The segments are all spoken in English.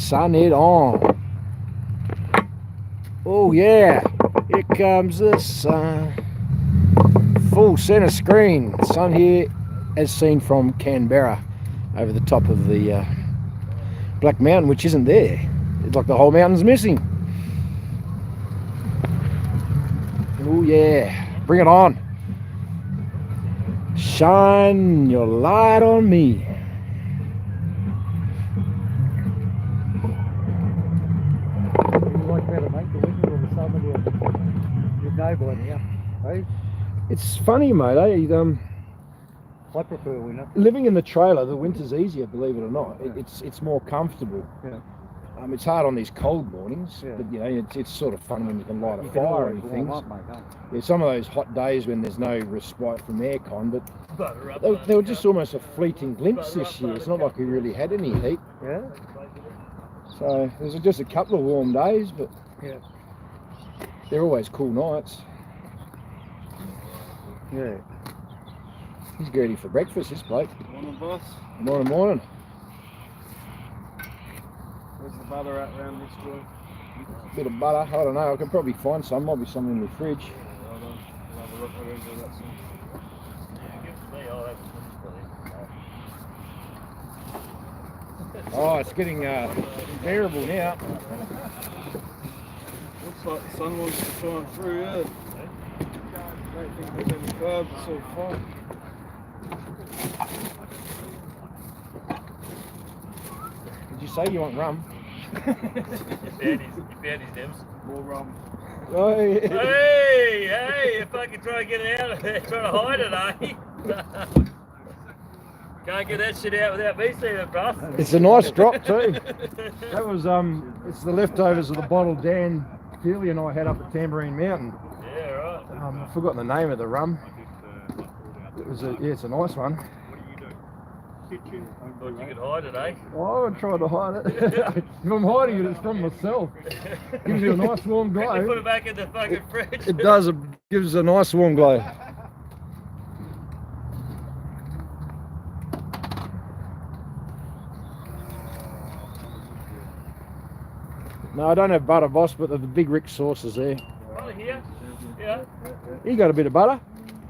sun it on. Oh yeah, here comes the sun. Full center screen. Sun here as seen from Canberra over the top of the Black Mountain, which isn't there. It's like the whole mountain's missing. Oh yeah, bring it on. Shine your light on me. It's funny, mate. I prefer winter. Living in the trailer, the winter's easier, believe it or not. It's more comfortable. Yeah. It's hard on these cold mornings, Yeah. but you know it's sort of fun when you can light a fire and things. Up, mate, Yeah, some of those hot days when there's no respite from aircon, but they were just almost a fleeting glimpse this year. It's not like we really had any heat. Yeah. So there's just a couple of warm days, but yeah, they're always cool nights. Yeah. He's ready for breakfast, this bloke. Morning, boss. Morning. Where's the butter at round this joint? Bit of butter, I don't know, I can probably find some, might be some in the fridge. Hold on, I'll have a look. I don't do that soon. Oh, it's getting bearable now. Looks like the sun wants to shine through, yeah. Don't think there's any clouds, it's all fine. Did you say you want rum? You found his names. More rum. Oh, yeah. Hey, if I can try to get it out of there, trying to hide it, eh? Can't get that shit out without me seeing it, bruh. It's a nice drop too. That was it's the leftovers of the bottle Dan Feely and I had up at Tambourine Mountain. Yeah, right. I've forgotten the name of the rum. It's a nice one. Thought you could hide it, eh? Oh, I tried to hide it. If I'm hiding it, it's from myself. Gives you a nice warm Quickly put glow. it back in the fucking fridge. It does. It gives a nice warm glow. No, I don't have butter, boss, but the big Rick sauces there. Butter here? Yeah. You got a bit of butter?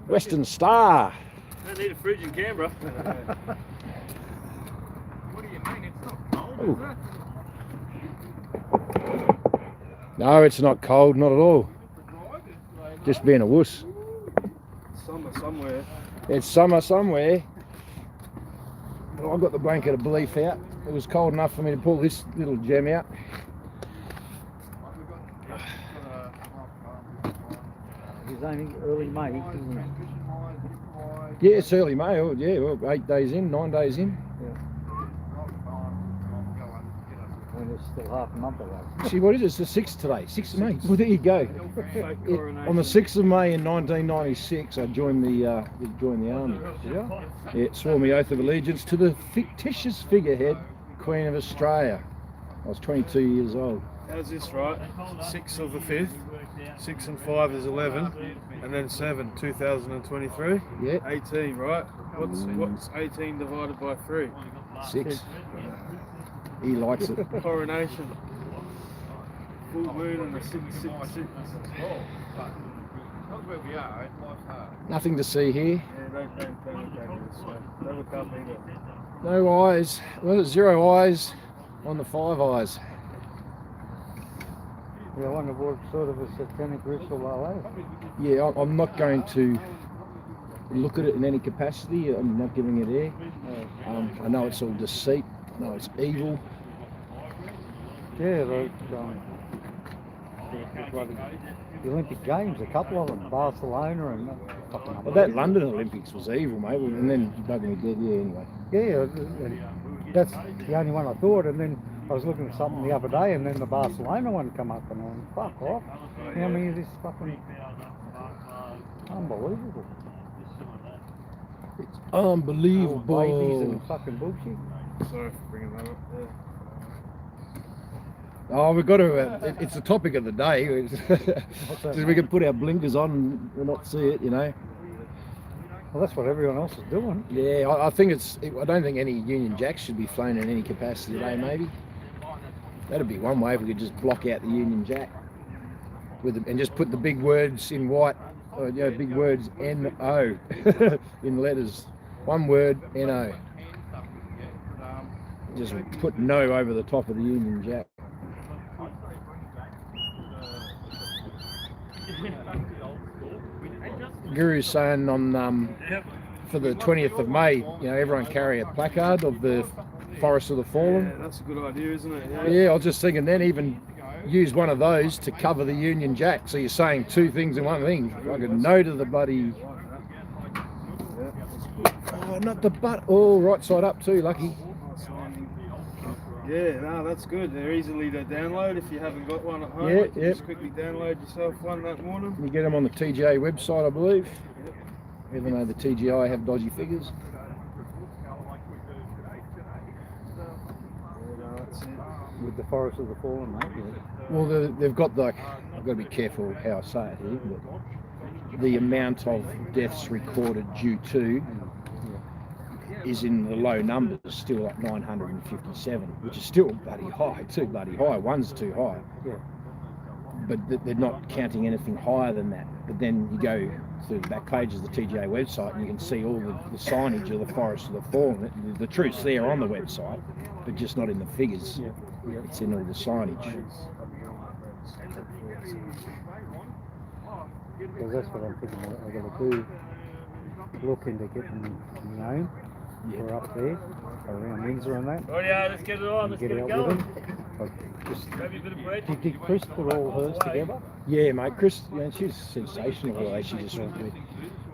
Western Star. Don't need a fridge in Canberra. What do you mean? It's not cold, Ooh. No, it's not cold, not at all. Just being a wuss. Summer somewhere. It's summer somewhere. Well, I got the blanket of belief out. It was cold enough for me to pull this little gem out. It's only early May, isn't it? Yeah, it's early May. Oh, yeah, well, 8 days in, 9 days in. When it's still half a month away. See, what is it? It's the 6th today. 6th of May. Well, there you go. Fake On the 6th of May in 1996, I joined the army. Yeah, swore my oath of allegiance to the fictitious figurehead, Queen of Australia. I was 22 years old. How's this, right? 6 of the 5th, 6 and 5 is 11, and then 7, 2023. Yeah. 18, right? What's 18 divided by 3? 6. He likes it. Coronation. Full moon and a 666. Nothing to see here. Yeah, don't do this way. Don't look up either. No eyes. Well, it's 0 eyes on the 5 eyes. Yeah, I wonder what sort of a satanic ritual are they? Yeah, I'm not going to look at it in any capacity. I'm not giving it air. I know it's all deceit. I know it's evil. Yeah, the Olympic Games, a couple of them, Barcelona and Well, that London Olympics was evil, mate, and then bugging me dead, yeah, anyway. Yeah, that's the only one I thought, and then I was looking at something the other day, and then the Barcelona one come up, and I went, fuck off. How many of this fucking unbelievable? It's unbelievable. All babies and fucking bullshit. Sorry for bringing that up. Yeah. Oh, we've got to, it's the topic of the day. So we can put our blinkers on and not see it, you know. Well, that's what everyone else is doing. Yeah, I think I don't think any Union Jacks should be flown in any capacity today, maybe. That'd be one way if we could just block out the Union Jack and just put the big words in white, or, you know, big words N-O in letters. One word, N-O. Just put no over the top of the Union Jack. Guru's saying on for the 20th of May, you know, everyone carry a placard of the Forest of the Fallen. Yeah, that's a good idea, isn't it? Yeah, I was just thinking then even use one of those to cover the Union Jack. So you're saying two things in one thing. Like a no to the bloody... Oh, not the butt. Oh, right side up too, lucky. Yeah, no, that's good. They're easily to download if you haven't got one at home. Yeah, You yeah. Just quickly download yourself one that morning. You get them on the TGA website, I believe. Even though the TGI have dodgy figures. With the Forest of the Fallen, mate. Yeah. Well, they've got like, I've got to be careful how I say it here, but the amount of deaths recorded due to is in the low numbers, still like 957, which is still bloody high, too bloody high. One's too high. Yeah. But they're not counting anything higher than that. But then you go to the back pages of the TGA website and you can see all the signage of the Forest of the Fallen. The truth's there on the website, but just not in the figures. Yeah. Yeah. It's in all the signage. Because that's what I'm thinking I've got to do. Look into getting my own. We're up there, around Windsor and that. Rightio, let's get it on. Let's get it out going. with them. Like, just, Grab you a bit of bread. did Chris put all hers together? Yeah, mate, Chris, man, she's sensational the way she just went with.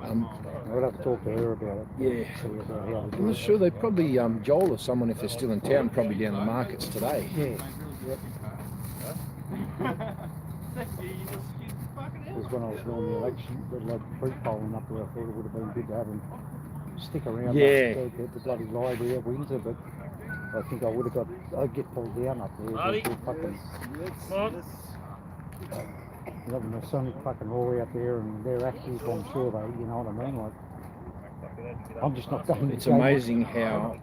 I'll have to talk to her about it. Yeah. See about how to I'm do not it. sure, they probably, Joel or someone, if they're still in town, probably down the markets today. Yeah. Because when I was doing the election, like pre-polling up there, I thought it would have been good to have them stick around Yeah. the bloody library at Windsor, but I think I would have I'd get pulled down up there. Marty. They're fucking, Come on. you know, the Sonic fucking roar out there and they're active, I'm sure they, you know what I mean? Like, I'm just not going It's amazing how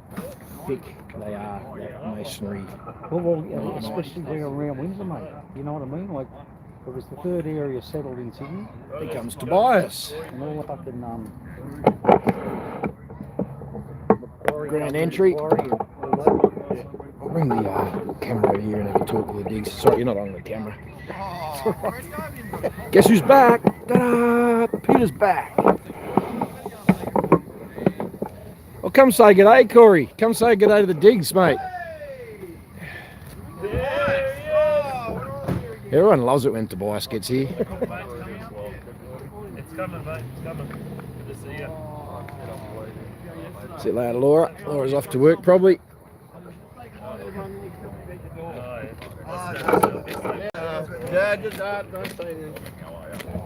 thick they are, that masonry. Well, especially down around Windsor, mate. You know what I mean? Like, it was the third area settled in Sydney, Here comes Tobias. and all the fucking Grand entry. quarry and all that. I'll bring the camera over here and have a talk with the digs. Sorry, you're not on the camera. Guess who's back? Ta-da! Peter's back. Well, come say g'day, Corey. Come say g'day to the digs, mate. Everyone loves it when Tobias gets here. It's coming, mate. It's coming. Good to see you. See you later, Laura. Laura's off to work, probably.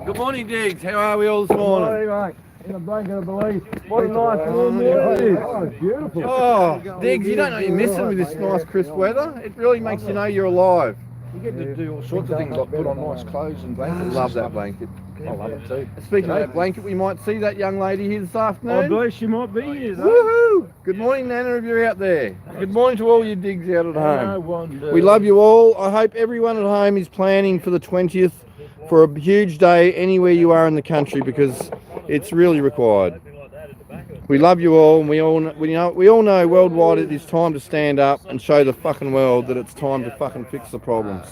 Good morning, Diggs. How are we all this morning? mate. In a blanket of belief. What a nice warm morning. Oh, beautiful. Oh, Diggs, you don't know you're missing with this nice crisp weather. It really makes you know you're alive. You get to do all sorts of things like put on nice clothes and blankets. Love that blanket. I love it too. Speaking of that blanket, we might see that young lady here this afternoon. believe she might be here. Woohoo! Good morning, Nana, if you're out there. Good morning to all you digs out at home. wonder. We love you all. I hope everyone at home is planning for the 20th for a huge day anywhere you are in the country, because it's really required. We love you all, and we all know worldwide it is time to stand up and show the fucking world that it's time to fucking fix the problems.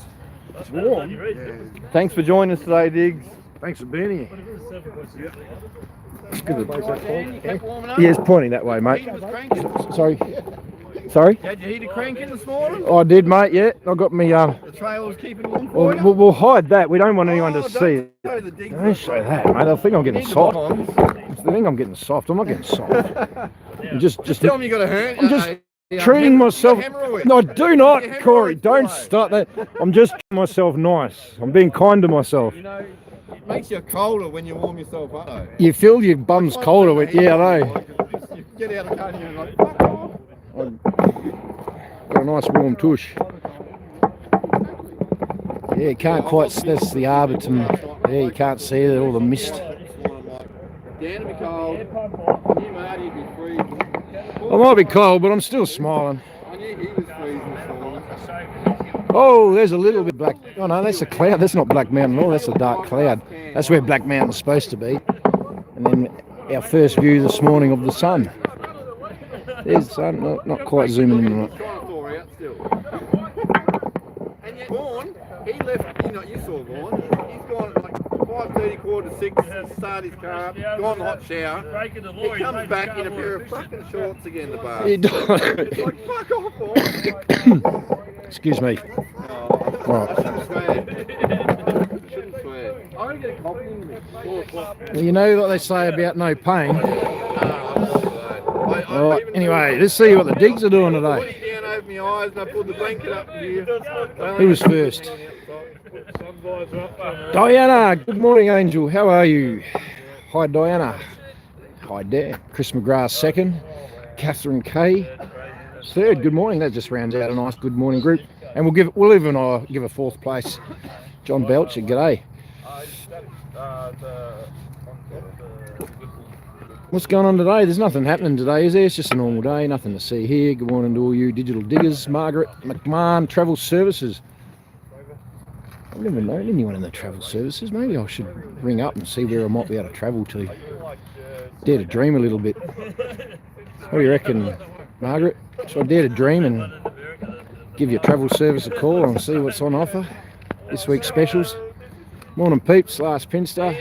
It's warm. Thanks for joining us today, Diggs. Thanks for being here. Yeah, Yeah, it's pointing that way, mate. Sorry. Sorry? Had your heater cranking this morning? I did, mate, yeah. I got me, The trailer was keeping warm for you? we'll hide that. We don't want anyone to see it. Show the Diggs. Don't show that, mate. I think I'm getting soft. I think I'm getting soft. I'm not getting soft. I'm just Tell me you got a hernia. I'm just treating myself. Hemorrhoid. No, do not, Your Corey. hemorrhoids Don't away. start that. I'm just treating myself nice. I'm being kind to myself. You know, it makes you colder when you warm yourself up, though. You feel your bum's colder with, yeah, I know. You get out of the car and you're like, fuck off. Got a nice warm tush. Yeah, you can't quite, that's the Arbiton. Yeah, you can't see it, all the mist. Dan will be cold. You, Marty, you'd be freezing. I might be cold, but I'm still smiling. I knew he was freezing this morning. Oh, there's a little bit black. Oh no, that's a cloud. That's not Black Mountain at all. That's a dark cloud. That's where Black Mountain's supposed to be. And then our first view this morning of the sun. There's the sun. Not quite zooming in on it. And yet Vaughan, he left, you saw Vaughan, he's gone at like 5:30, 5:45, start his car up, gone in the hot shower, he comes back in a pair of fucking shorts again, the bar. He It's like, fuck off, Vaughan. Excuse me. Right. Shouldn't swear. I'm going to get a coffee in me. 4 o'clock. Well, you know what they say about no pain. All right. Anyway, let's see what the digs are doing today. Put it down over my eyes and I pulled the blanket up here. Who was first? Diana. Good morning, Angel. How are you? Hi, Diana. Hi, Dan. Chris McGrath second. Catherine K third. Good morning. That just rounds out a nice good morning group. And we'll even give a fourth place. John Belcher. G'day. What's going on today? There's nothing happening today, is there? It's just a normal day, nothing to see here. Good morning to all you digital diggers. Margaret McMahon, Travel Services. I've never known anyone in the travel services. Maybe I should ring up and see where I might be able to travel to. Dare to dream a little bit. What do you reckon, Margaret? Should I dare to dream and give your travel service a call and see what's on offer? This week's specials. Morning peeps, last Pinster.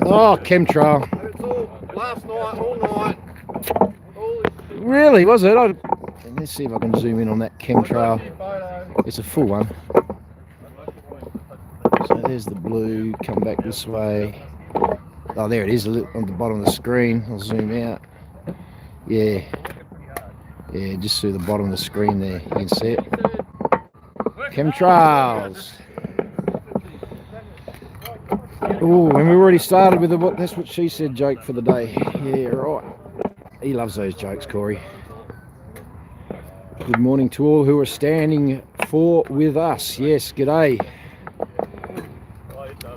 Oh, chemtrail. It's all last night, all night. Really, was it? Let's see if I can zoom in on that chemtrail. It's a full one. So there's the blue, come back this way. Oh, there it is, on the bottom of the screen. I'll zoom out. Yeah, just through the bottom of the screen there, you can see it. Chemtrails. Oh, and we've already started with the that's what she said joke for the day. Yeah, right. He loves those jokes, Corey. Good morning to all who are standing with us. Yes, g'day.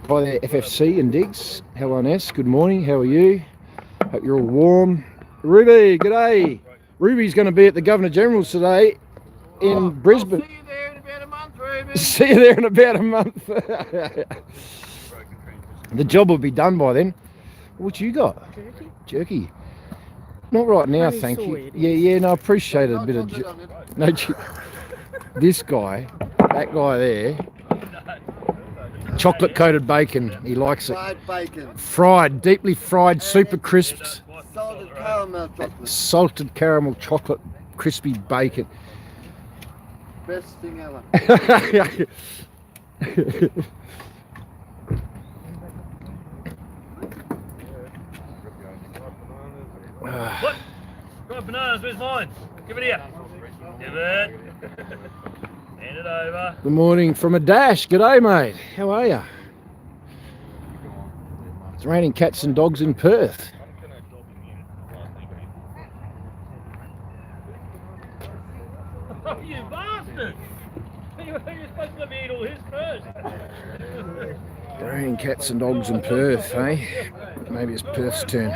Hi there, FFC and Diggs. Hello, Ness. Good morning. How are you? Hope you're all warm. Ruby, g'day. Ruby's going to be at the Governor General's today in Brisbane. See you there in about a month, Ruben. See you there in about a month. The job will be done by then. What you got? Jerky. Not right now, thank you. Yeah, no, I appreciate a bit of this guy, that guy there, chocolate coated bacon. He likes it. Fried bacon. Fried, deeply fried, super crisps. Salted caramel chocolate. Salted caramel chocolate, crispy bacon. Best thing ever. What? Got bananas, where's mine? Give it here. Give it. Hand it over. Good morning from a dash. G'day, mate. How are you? It's raining cats and dogs in Perth. Oh, you bastard! You're supposed to let me eat all his first. Raining cats and dogs in Perth, eh? Maybe it's Perth's turn.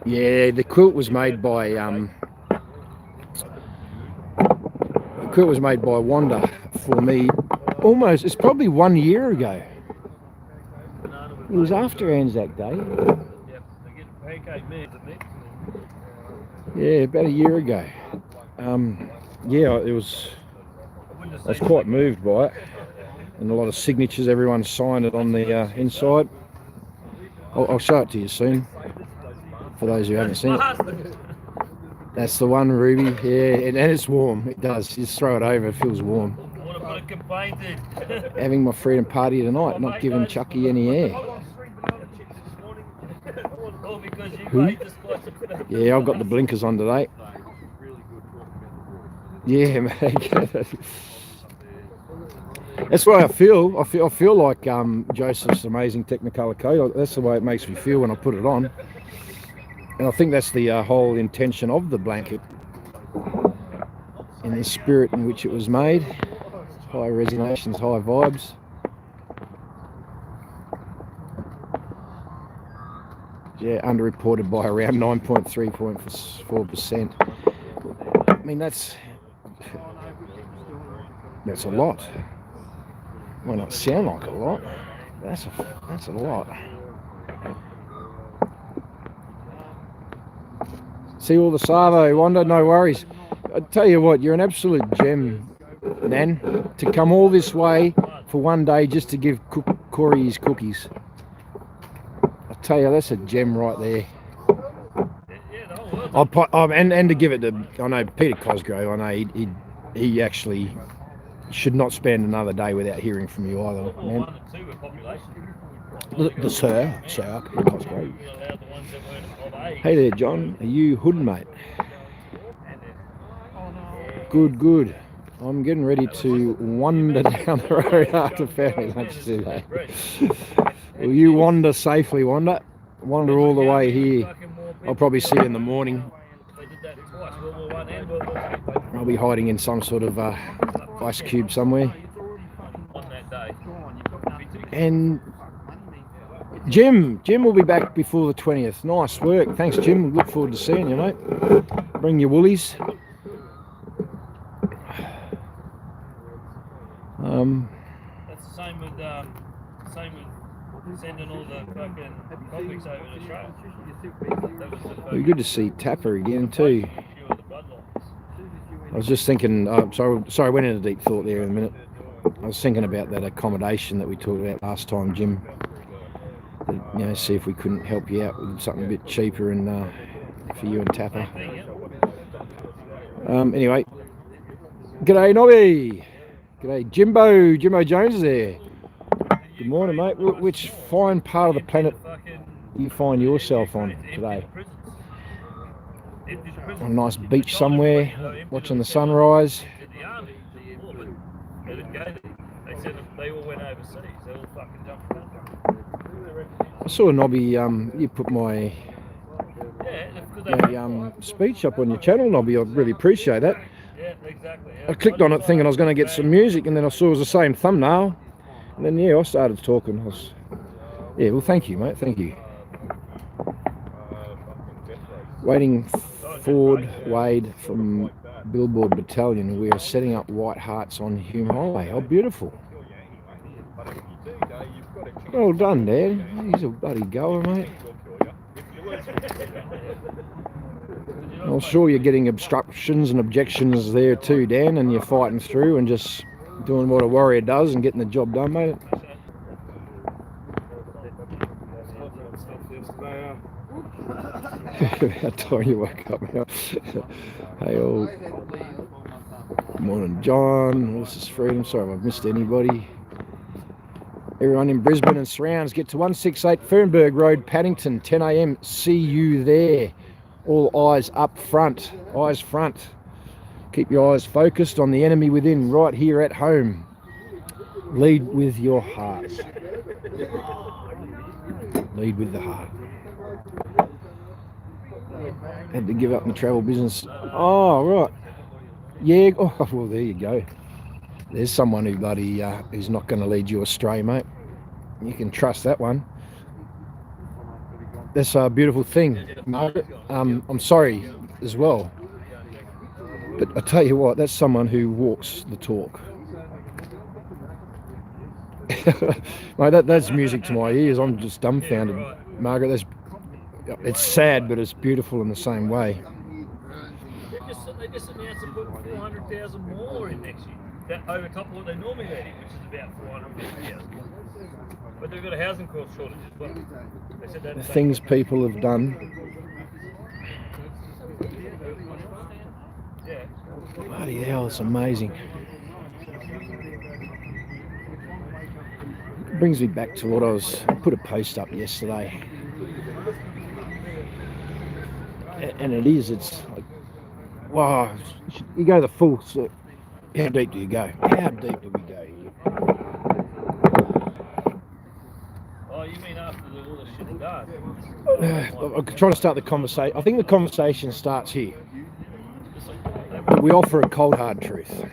Yeah, the quilt was made by Wanda for me. Almost, it's probably 1 year ago. It was after Anzac Day. Yeah, about a year ago. Yeah, I was quite moved by it, and a lot of signatures. Everyone signed it on the inside. I'll show it to you soon, for those who haven't seen it. That's the one, Ruby. Yeah, and it's warm. It does. Just throw it over. It feels warm. I want to put a complaint in. Having my freedom party tonight, not giving Chucky any air. Who? Yeah, I've got the blinkers on today. Yeah, mate. That's what I feel. I feel like Joseph's amazing Technicolor coat. That's the way it makes me feel when I put it on. And I think that's the whole intention of the blanket, in the spirit in which it was made. High resonations, high vibes. Yeah, underreported by around 9.3.4%. I mean, that's a lot. Might not sound like a lot. That's a lot. See all the Savo, Wanda, no worries. I tell you what, you're an absolute gem, Nan, to come all this way for one day just to give Corey his cookies. I tell you, that's a gem right there. And to give it to, I know Peter Cosgrove, I know he actually should not spend another day without hearing from you either, man. The Sir Peter Cosgrove. Hey there, John. Are you hood, mate? Good. I'm getting ready to wander down the road after family lunch today. Will you wander safely, Wander? Wander all the way here. I'll probably see you in the morning. I'll be hiding in some sort of ice cube somewhere. And Jim will be back before the 20th. Nice work. Thanks, Jim. Look forward to seeing you, mate. Bring your woolies. That's the same with sending all the fucking convicts over to Australia. It'd be good to see Tapper again too. I was just thinking. Sorry, I went into deep thought there in a minute. I was thinking about that accommodation that we talked about last time, Jim. See if we couldn't help you out with something a bit cheaper and for you and Tapper. Anyway, g'day Nobby. G'day Jimbo Jones is there. Good morning, mate. Which fine part of the planet you find yourself on today? On a nice beach somewhere, watching the sunrise. They all went overseas. They all fucking jumped. I saw Nobby, you put my speech up on your channel, Nobby. I really appreciate that. Yeah, exactly. I clicked on it thinking I was going to get some music, and then I saw it was the same thumbnail. And then, I started talking. Well, thank you, mate. Thank you. Waiting Ford Wade from Billboard Battalion. We are setting up white hearts on Hume Highway. Oh, beautiful. Well done, Dad. He's a bloody goer, mate. I'm sure you're getting obstructions and objections there too, Dan, and you're fighting through and just doing what a warrior does and getting the job done, mate. About time you woke up now. Hey all. Good morning, John. This is Freedom. Sorry if I've missed anybody. Everyone in Brisbane and surrounds, get to 168 Fernberg Road, Paddington, 10 a.m. See you there. All eyes up front. Eyes front. Keep your eyes focused on the enemy within, right here at home. Lead with your heart. Lead with the heart. Had to give up my travel business. Oh, right. Yeah, oh, well, there you go. There's someone who bloody who's not going to lead you astray, mate. You can trust that one. That's a beautiful thing, Margaret. I'm sorry as well. But I tell you what, that's someone who walks the talk. Mate, that's music to my ears. I'm just dumbfounded. Margaret, it's sad, but it's beautiful in the same way. They just announced to put 400,000 more in next year. That over top of what they normally had, which is about 450,000. But they've got a housing cost shortage as well. They said that the things people have done. Yeah. Bloody hell, it's amazing. It brings me back to what I put a post up yesterday. And it's like, wow, you go the full circle. How deep do you go? How deep do we go here? Oh, you mean after all the shit done? I'm trying to start the conversation. I think the conversation starts here. We offer a cold, hard truth.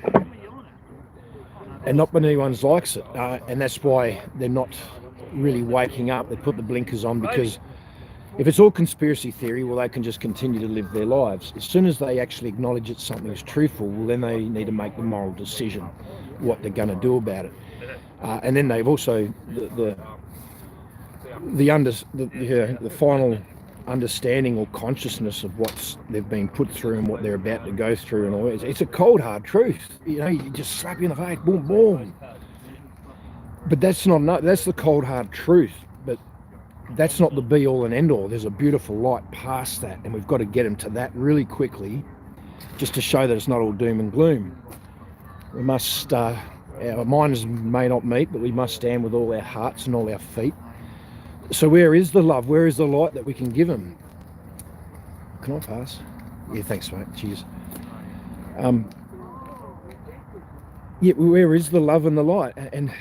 And not when anyone likes it. And that's why they're not really waking up. They put the blinkers on because If it's all conspiracy theory, well, they can just continue to live their lives. As soon as they actually acknowledge that something is truthful, well, then they need to make the moral decision what they're going to do about it. And then they've also the final understanding or consciousness of what they've been put through and what they're about to go through and all. It's a cold hard truth. You know, you just slap you in the face, boom, boom. But that's the cold hard truth. But that's not the be all and end all. There's a beautiful light past that, and we've got to get them to that really quickly, just to show that it's not all doom and gloom. We must, our minds may not meet, but we must stand with all our hearts and all our feet. So where is the love? Where is the light that we can give them? Can I pass? Yeah, thanks, mate. Cheers. Yeah, where is the love and the light? And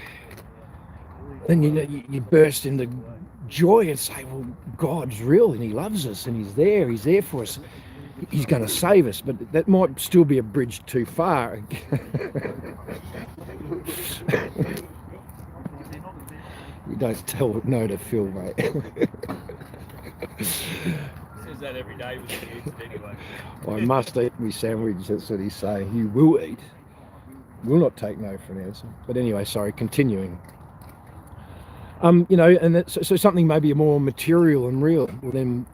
then you burst into joy and say, well, God's real and he loves us and he's there for us. He's going to save us, but that might still be a bridge too far. You don't tell no to Phil, mate. Says that every day with the kids anyway. I must eat my sandwich, that's what he's saying. You will eat. Will not take no for an answer. But anyway, sorry, continuing. You know, and so something maybe more material and real. Well, then,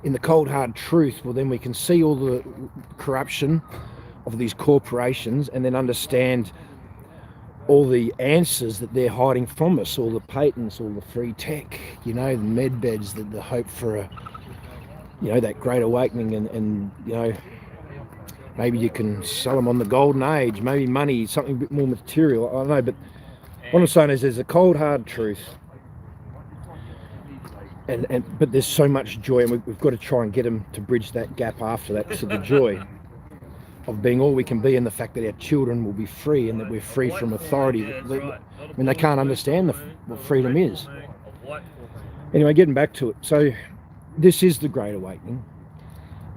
in the cold hard truth, well, then we can see all the corruption of these corporations, and then understand all the answers that they're hiding from us, all the patents, all the free tech, you know, the med beds, the hope for a, you know, that great awakening, and you know, maybe you can sell them on the golden age, maybe money, something a bit more material. I don't know, but what I'm saying is there's a cold hard truth. But there's so much joy, and we've got to try and get them to bridge that gap after that, to the joy of being all we can be, and the fact that our children will be free and that we're free from authority. I mean, they can't understand what freedom is. Anyway, getting back to it. So this is the Great Awakening,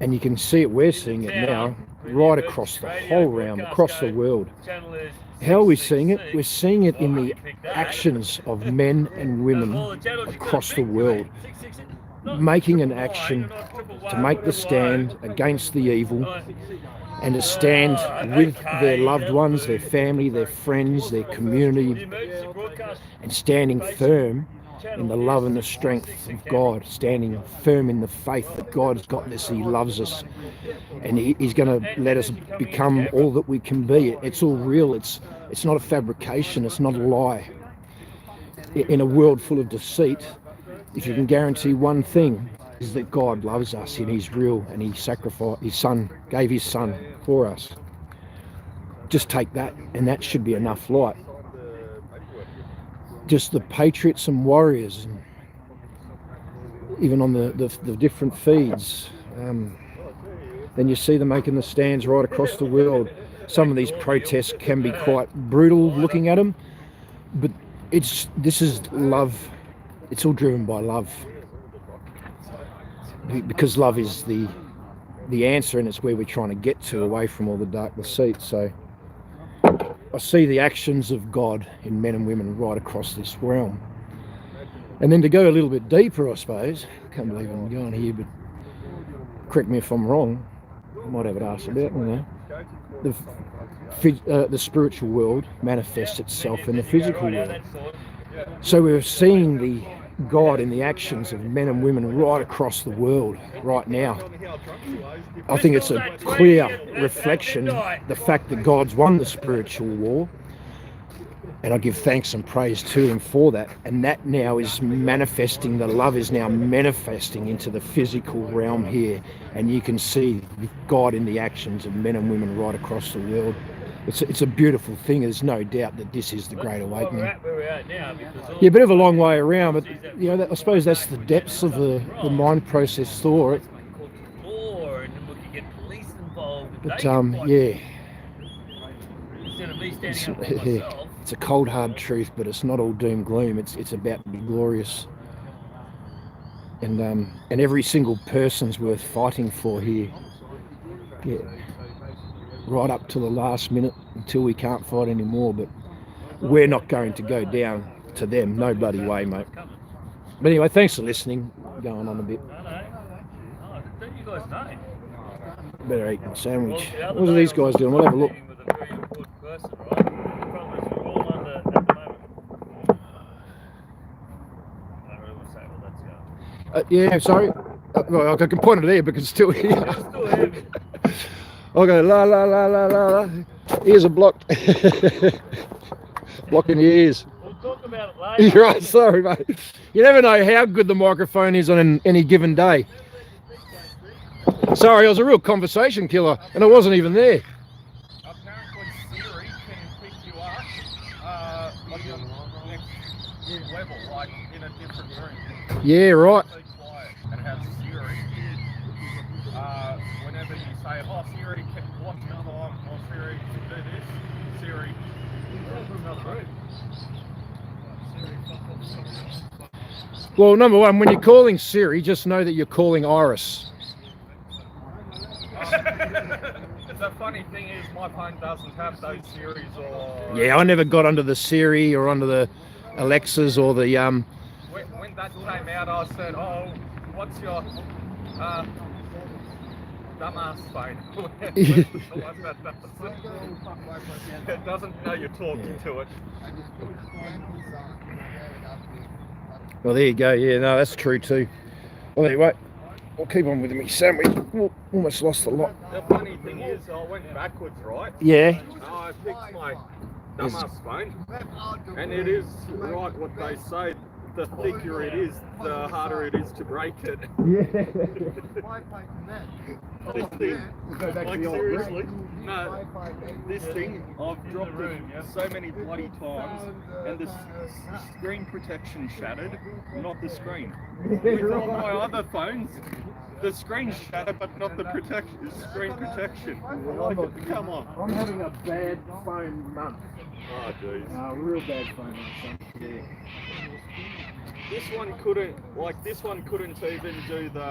and you can see it, we're seeing it now, right across the whole realm, across the world. How are we seeing it? We're seeing it in the actions of men and women across the world, making an action to make the stand against the evil and to stand with their loved ones, their family, their friends, their community, and standing firm in the love and the strength of God, standing firm in the faith that God's got this, he loves us, and he's going to let us become all that we can be. It's all real. It's not a fabrication. It's not a lie. In a world full of deceit, if you can guarantee one thing, is that God loves us and he's real, and he sacrificed his son, gave his son for us. Just take that, and that should be enough light. Just the patriots and warriors, and even on the different feeds, then you see them making the stands right across the world. Some of these protests can be quite brutal looking at them, but this is love. It's all driven by love, because love is the answer, and it's where we're trying to get to, away from all the dark deceit. So I see the actions of God in men and women right across this realm. And then to go a little bit deeper, I suppose, I can't believe I'm going here, but correct me if I'm wrong, I might have it asked about, you know, the spiritual world manifests itself in the physical world. So we're seeing the God in the actions of men and women right across the world right now. I think it's a clear reflection, the fact that God's won the spiritual war, and I give thanks and praise to him for that. And that now is manifesting, the love is now manifesting into the physical realm here, and you can see God in the actions of men and women right across the world. It's a beautiful thing. There's no doubt that this is the Great Awakening. Yeah, a bit of a long way around, but you know, I suppose that's the depths of the mind process thought. But yeah, it's a cold hard truth, but it's not all doom gloom. It's about to be glorious, and every single person's worth fighting for here. Yeah. Right up to the last minute, until we can't fight anymore, but we're not going to go down to them, no bloody way, mate. But anyway, thanks for listening, going on a bit. Better eat my sandwich. the other What are day these I guys was doing? We'll have a look. meeting with a very important person, right? The problem is we're all under, at the moment. I don't really want to say what that's going. Yeah, sorry. Well, I can point it there because it's still here. It's still heavy. I'll go la la la la la la. Ears are blocked. Blocking your ears. We'll talk about it later. You're right, sorry, mate. You never know how good the microphone is on any given day. Sorry, I was a real conversation killer, and I wasn't even there. Apparently Siri can pick you up on your next level, like in a different room. Yeah, right. Be quiet and have Siri. Whenever you say, oh Siri, watch another one, or Siri, do this, Siri. Well, number one, when you're calling Siri, just know that you're calling Iris. The funny thing is, my phone doesn't have those series or. Yeah, I never got under the Siri or under the Alexas or the When that came out, I said, "Oh, what's your dumbass phone?" It doesn't know you're talking to it. Well, there you go. Yeah, no, that's true too. Well, anyway, I'll keep on with me sandwich. Almost lost a lot. The funny thing is, I went backwards, right? Yeah. I picked my dumbass phone, and it is right what they say. The thicker it is, the harder it is to break it. Yeah. This thing, like seriously, no, this thing, I've dropped it so many bloody times, and the screen protection shattered, not the screen. With all my other phones, the screen shattered, but not the screen protection. Like, come on. I'm having a bad phone month. Oh, jeez. Real bad phone month. Yeah. This one couldn't even do the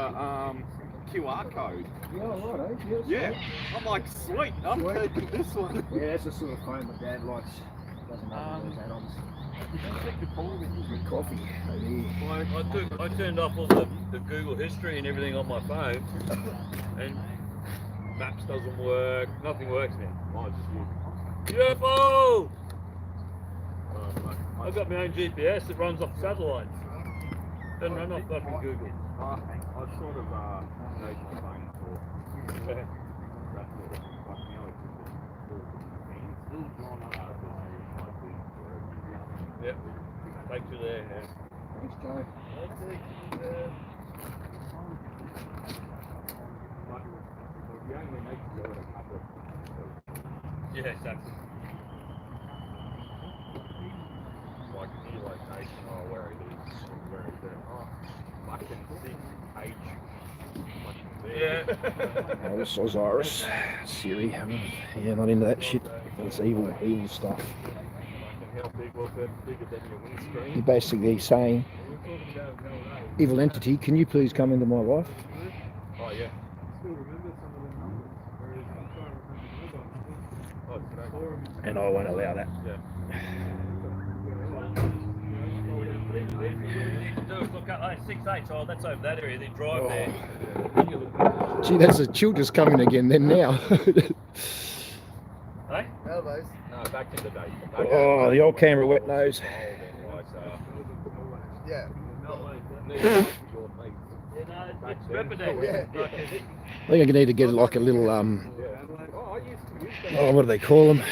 QR code. Yeah, right, eh? Yeah. I'm like, sweet, I'm taking this one. Yeah, that's the sort of phone my dad likes. Doesn't have those add-ons. Coffee. I turned off all the Google history and everything on my phone, and Maps doesn't work. Nothing works now. UFO! I've got my own GPS that runs off satellites. Doesn't run off fucking Google. I sort of made the phone for that sort of stuff. Yep. Take you there. Yeah. Thanks, Joe. Yeah, exactly. Like new location, where it is, where it's at. Fucking 6H. Yeah. Oh, this was Iris. Siri. Yeah, not into that shit. It's evil stuff. How big was that? Bigger than your windscreen? You're basically saying, evil entity, can you please come into my life? Oh, yeah. Oh, today. And I won't allow that. Yeah. Look up 6H, oh that's over that area, then drive there. Gee, that's the children's coming again then now. Hey? No, back in the day. Oh, the old camera wet nose. Yeah. It's Repedex. I think I need to get like a little, what do they call them?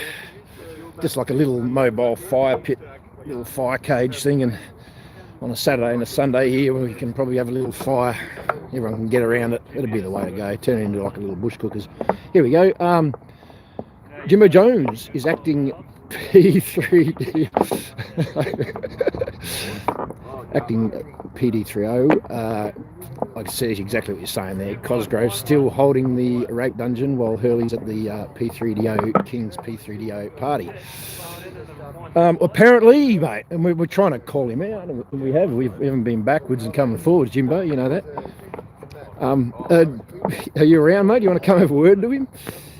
Just like a little mobile fire pit, little fire cage thing, and on a Saturday and a Sunday here we can probably have a little fire. Everyone can get around it. It'll be the way to go. Turn it into like a little bush cookers. Here we go. Jimbo Jones is acting P3D. Acting PD30. Like I said, exactly what you're saying there. Cosgrove still holding the rape dungeon while Hurley's at the P3DO, King's P3DO party. Apparently, mate, and we're trying to call him out, and we haven't been backwards and coming forwards, Jimbo, you know that. Are you around, mate? Do you want to come have a word to him?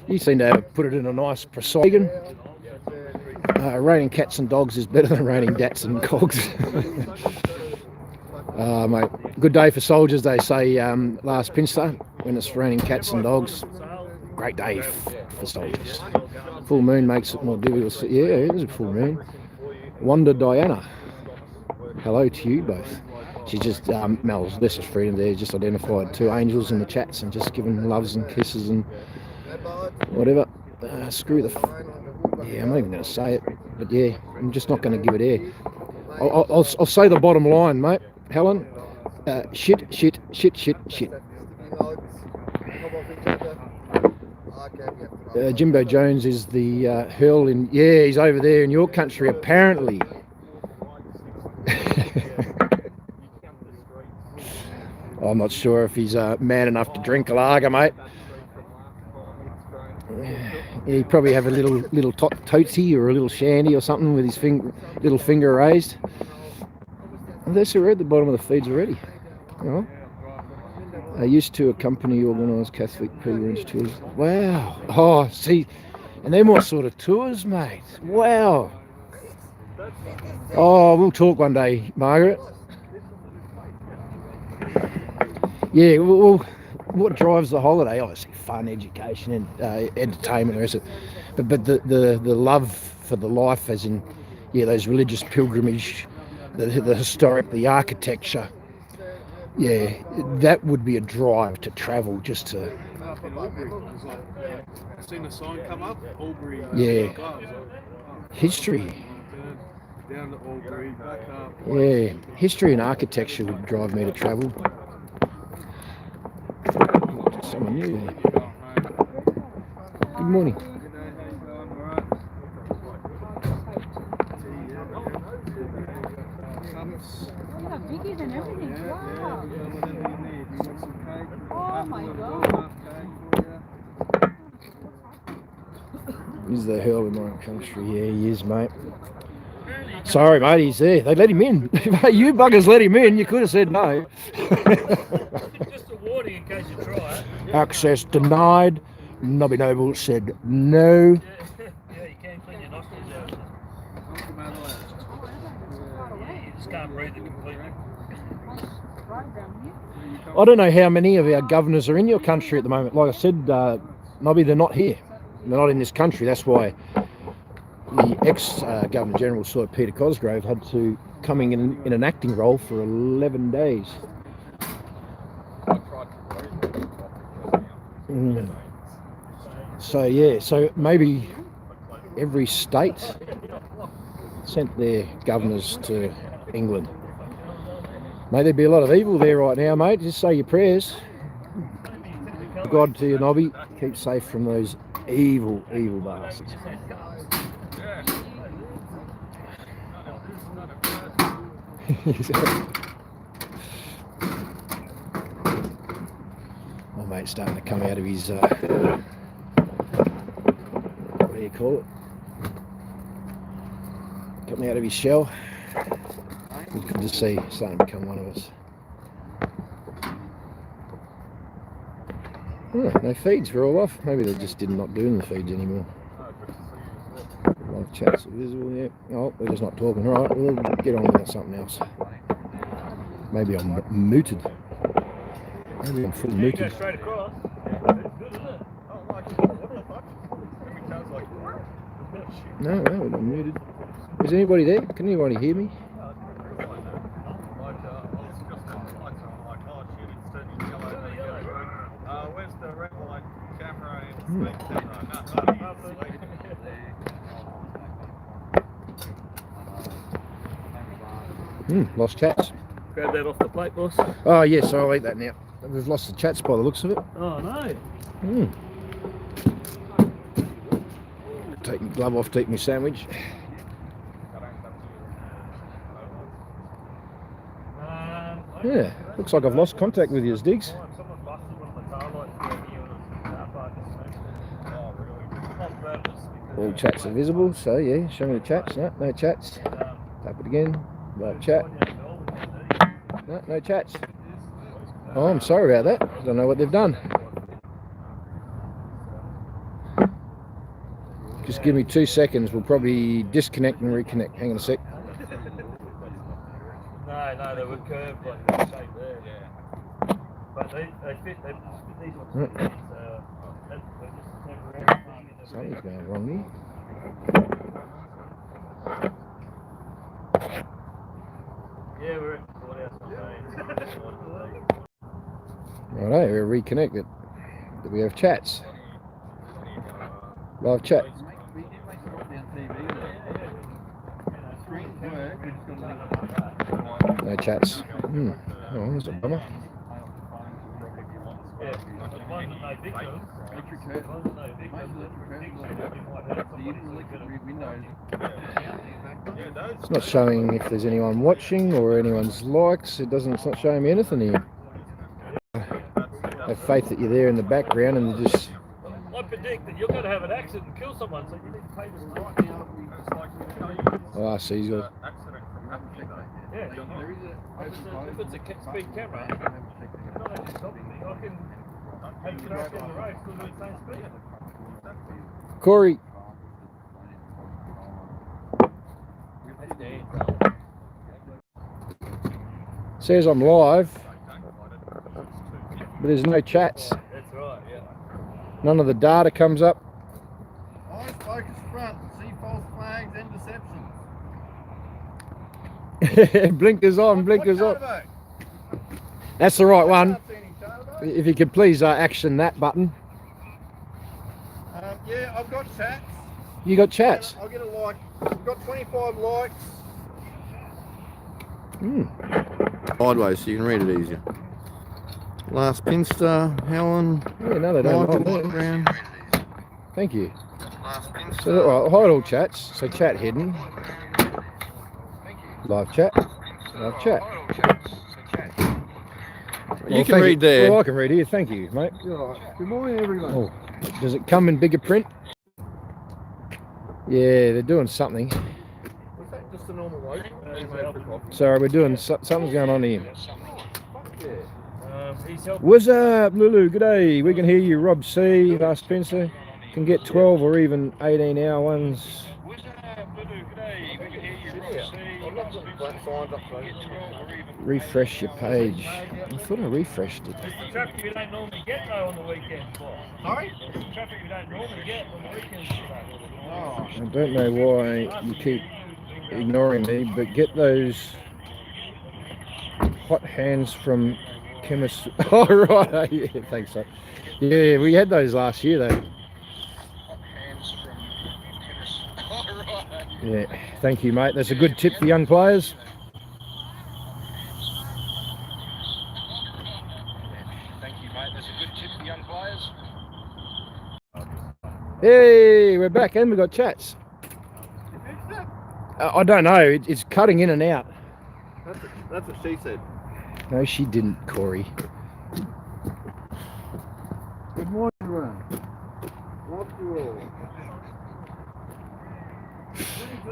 You seem to have put it in a nice precision. Raining cats and dogs is better than raining dats and cogs. Mate, good day for soldiers, they say last Pinster, when it's raining cats and dogs. great day for soldiers. Full moon makes it more difficult. Yeah, it is a full moon. Wanda Diana, hello to you both. She just, Mel's, this is freedom there, just identified 2 angels in the chats and just given loves and kisses and whatever. Screw the... yeah, I'm not even going to say it, but yeah, I'm just not going to give it air. I'll say the bottom line, mate. Helen, shit. Jimbo Jones is the hurl in... yeah, he's over there in your country, apparently. I'm not sure if he's man enough to drink a lager, mate. He'd probably have a little tootsie or a little shandy or something with his little finger raised. Unless we're at the bottom of the feeds already. Oh. I used to accompany organised Catholic pilgrimage tours. Wow. Oh, see, and they're more sort of tours, mate. Wow. Oh, we'll talk one day, Margaret. Yeah, well, what drives the holiday? Obviously, fun, education, and entertainment, the rest of it. But the love for the life, as in, yeah, those religious pilgrimage, the historic, the architecture. Yeah, that would be a drive to travel, just to. Seen the sign come up, Albury. Yeah. History. Down to Albury, back up. Yeah, history and architecture would drive me to travel. Someone new there. Good morning. Yeah, bigger than everything. Wow. Oh my God. He's the hell in my country. Yeah, he is, mate. Sorry, mate, he's there. They let him in. You buggers let him in. You could have said no. Just a warning in case you try it. Access denied. Nobby Noble said no. Yeah, you can clean your nostrils out. You just can't breathe it completely. I don't know how many of our governors are in your country at the moment. Like I said, Nobby, they're not here. They're not in this country. That's why the ex-Governor General, Sir Peter Cosgrove, had to come in an acting role for 11 days. So yeah, so maybe every state sent their governors to England. May there be a lot of evil there right now, mate. Just say your prayers. God to you, Nobby. Keep safe from those evil bastards. My mate's starting to come out of his what do you call it? Coming out of his shell. It's good to see starting to become one of us. Oh, no feeds, we're all off. Maybe they just did not doing the feeds anymore. Live chats are visible, yeah. Oh, we're just not talking. All right, we'll get on with something else. Maybe I'm muted. Maybe I'm full muted. Go straight across. Good, isn't it? No, we're not muted. Is anybody there? Can anybody hear me? Where's the red light camera Lost chats. Grab that off the plate, boss. Oh yes, I'll eat that now. We've lost the chats by the looks of it. Oh no. Take my glove off to eat my sandwich. Yeah, looks like I've lost contact with you, Diggs. Someone busted one of the car lights down here on a car park this morning. Oh really? On purpose. All chats are visible, so yeah, show me the chats. No chats. Tap it again. No chat. No chats. Oh, I'm sorry about that. I don't know what they've done. Just give me 2 seconds. We'll probably disconnect and reconnect. Hang on a sec. No, they were curved like that shape there. Yeah. But they fit these ones. So, that's just Something's going wrong here. Yeah, we're at the courthouse today. Righto, we're reconnected. Do we have chats? Live chat. No chats. Oh, that's a bummer. Yeah, the ones that know victims, the ones that know victims, It's not showing if there's anyone watching or anyone's likes. It's not showing me anything here. I have faith that you're there in the background and you just... I predict that you're going to have an accident and kill someone, so you need to pay this right now. Oh, I see. He's got... Yeah, if it's a speed camera, it's not actually stopping me. I can have it up on the road still doing the same speed. Corey. Says I'm live, but there's no chats. That's right, yeah. None of the data comes up. Eyes focus front. See false flags and deceptions. Blinkers on, blinkers on. That's the right one. If you could please action that button. Yeah, I've got chats. You got chats? I'll get a like. I've got 25 likes. Sideways so you can read it easier. Last Pinster, Helen. Yeah, no, they don't. Michael, Brown. Thank you. So, right, hide all chats. So chat hidden. Live chat. Live chat. You can read there. Well, I can read here. Thank you, mate. Good morning, everyone. Oh, does it come in bigger print? Yeah, they're doing something. Was that just a normal load? Sorry, we're doing something's going on here. He's helping. What's up, Lulu? G'day. We can hear you, Rob C. Last Spencer. Can get 12 or even 18-hour ones. Refresh your page. I thought I refreshed it. It's the traffic you don't normally get though on the weekends. Sorry? It's the traffic you don't normally get on the weekends. I don't know why you keep ignoring me, but get those hot hands from chemists. Oh, right. Yeah, thanks, sir. Yeah, we had those last year, though. Yeah, thank you, mate. That's a good tip for young players. Thank you, mate. That's a good tip for young players. Hey, we're back and we've got chats. I don't know. It's cutting in and out. That's what she said. No, she didn't, Corey. Good morning, everyone. Love you all.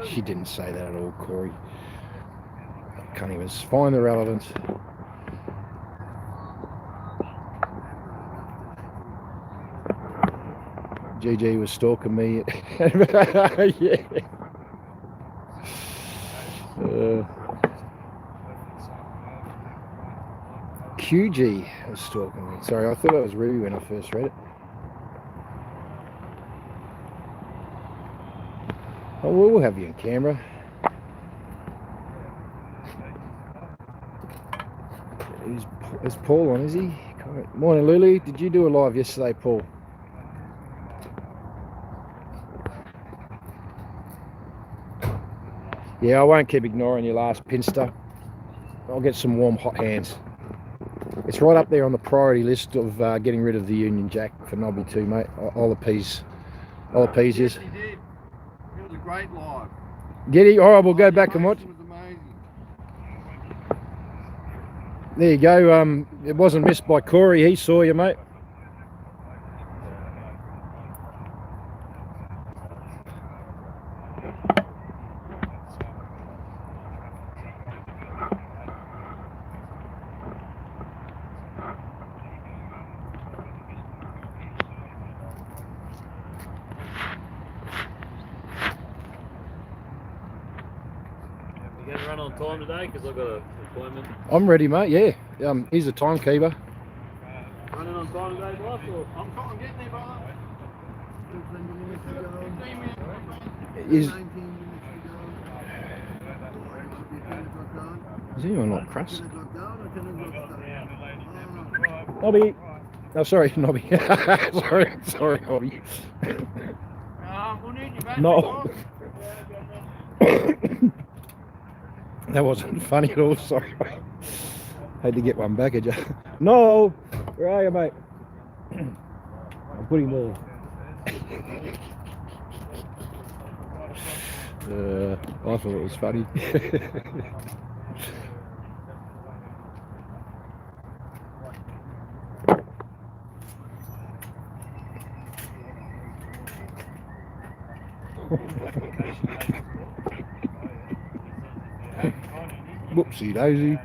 She didn't say that at all, Corey. Can't even find the relevance. GG was stalking me. Yeah. QG was stalking me. Sorry, I thought it was Ruby when I first read it. Oh, we'll have you in camera. Is Paul on, is he? Morning, Lily. Did you do a live yesterday, Paul? Yeah, I won't keep ignoring your last Pinster. I'll get some warm, hot hands. It's right up there on the priority list of getting rid of the Union Jack for Nobby too, mate. I'll appease you. Yes, he did. It was a great live. Get it? All right, we'll go back and watch. It was amazing. There you go. It wasn't missed by Corey. He saw you, mate. You going to run on time today? Because I've got an appointment. I'm ready, mate. Yeah. He's the timekeeper. Running on time today, boss? Or? I'm getting there, brother. Is anyone like crust? Nobby. Oh, sorry, Nobby. sorry, Nobby. No. That wasn't funny at all. Sorry. Had to get one back at you. No. Where are you, mate? I'm putting more. I thought it was funny. Whoopsie daisy.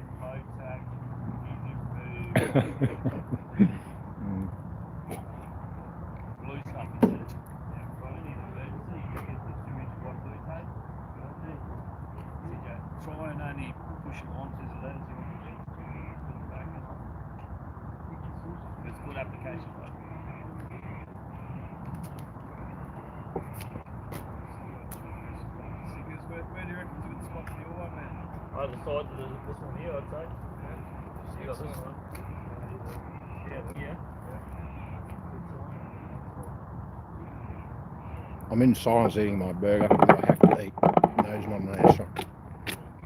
Try and only push it onto the letters. It's good application. Where do you reckon it's a good spot for your one, man? Either side to this one here, I'd say. You got this one. Yeah. I'm in silence eating my burger. I have to eat. Knows my nation.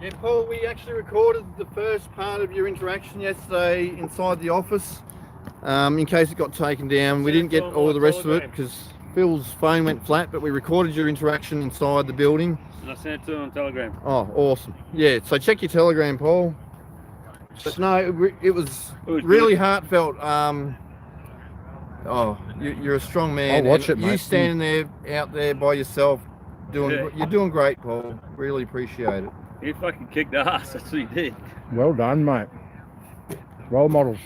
Yeah, Paul, we actually recorded the first part of your interaction yesterday inside the office. In case it got taken down, we didn't get all the rest of it because Phil's phone went flat, but we recorded your interaction inside the building. And I sent it to him on Telegram. Oh, awesome. Yeah, so check your Telegram, Paul. But no, it was really heartfelt. You're a strong man. I'll watch it, You mate. standing there out there by yourself, you're doing great, Paul. Really appreciate it. He fucking kicked ass, that's what he did. Well done, mate. Role models.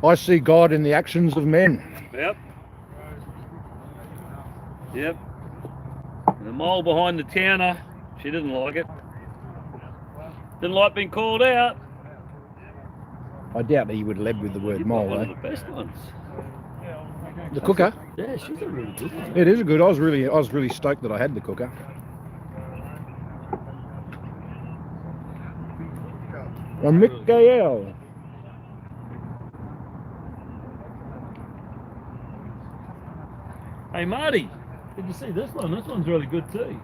I see God in the actions of men. Yep. And the mole behind the towner, she didn't like it. Didn't like being called out. I doubt that he would lead with the word mole, One though. of the best ones. The cooker. Yeah, she's a really good one. It is good. I was really stoked that I had the cooker. And Mikael. Hey Marty, did you see this one? This one's really good too.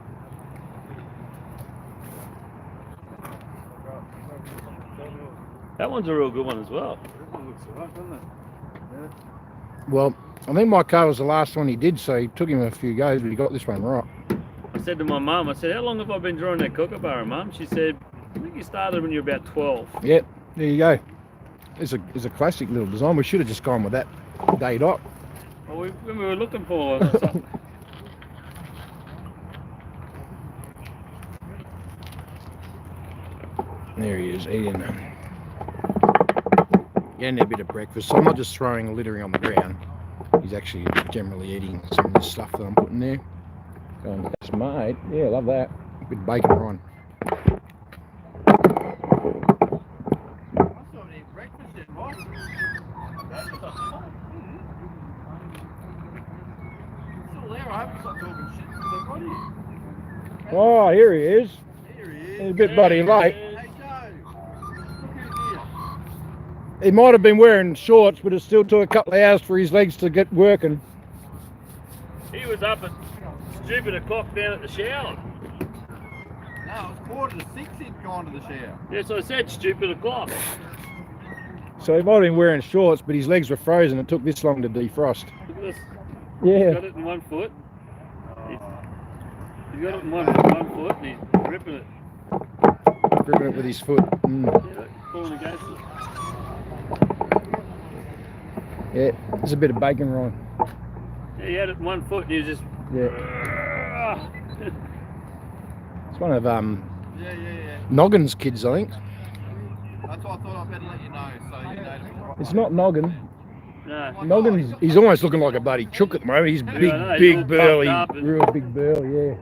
That one's a real good one as well. Well, I think my car was the last one he did, so he took him a few goes, but he got this one right. I said to my mum, I said, how long have I been drawing that kookaburra, Mum? She said, I think you started when you were about 12. Yep, there you go. It's a classic little design. We should have just gone with that day dot. Well, when we were looking for something. There he is, eating getting a bit of breakfast. So I'm not just throwing littering on the ground. He's actually generally eating some of the stuff that I'm putting there. Going, that's mate. Yeah, love that. Bit of bacon rind. Oh, here he is. He's a bit bloody late. He might have been wearing shorts, but it still took a couple of hours for his legs to get working. He was up at stupid o'clock down at the shower. No, it was 5:45 he'd gone to the shower. Yes, I said stupid o'clock. So he might have been wearing shorts, but his legs were frozen. It took this long to defrost. Look at this. Yeah. He's got it in one foot. He's got it in one foot and he's gripping it. Gripping it with his foot. Yeah, pulling against it. Yeah, there's a bit of bacon rind. Yeah, he had it in one foot and he was just... Yeah. It's one of Noggin's kids, I think. That's why I thought I'd better let you know, so you know. It's not Noggin. No. Noggin's, he's almost looking like a bloody chook at the moment. He's big, I know, he's all big burly, puffed up and- real big burl, yeah.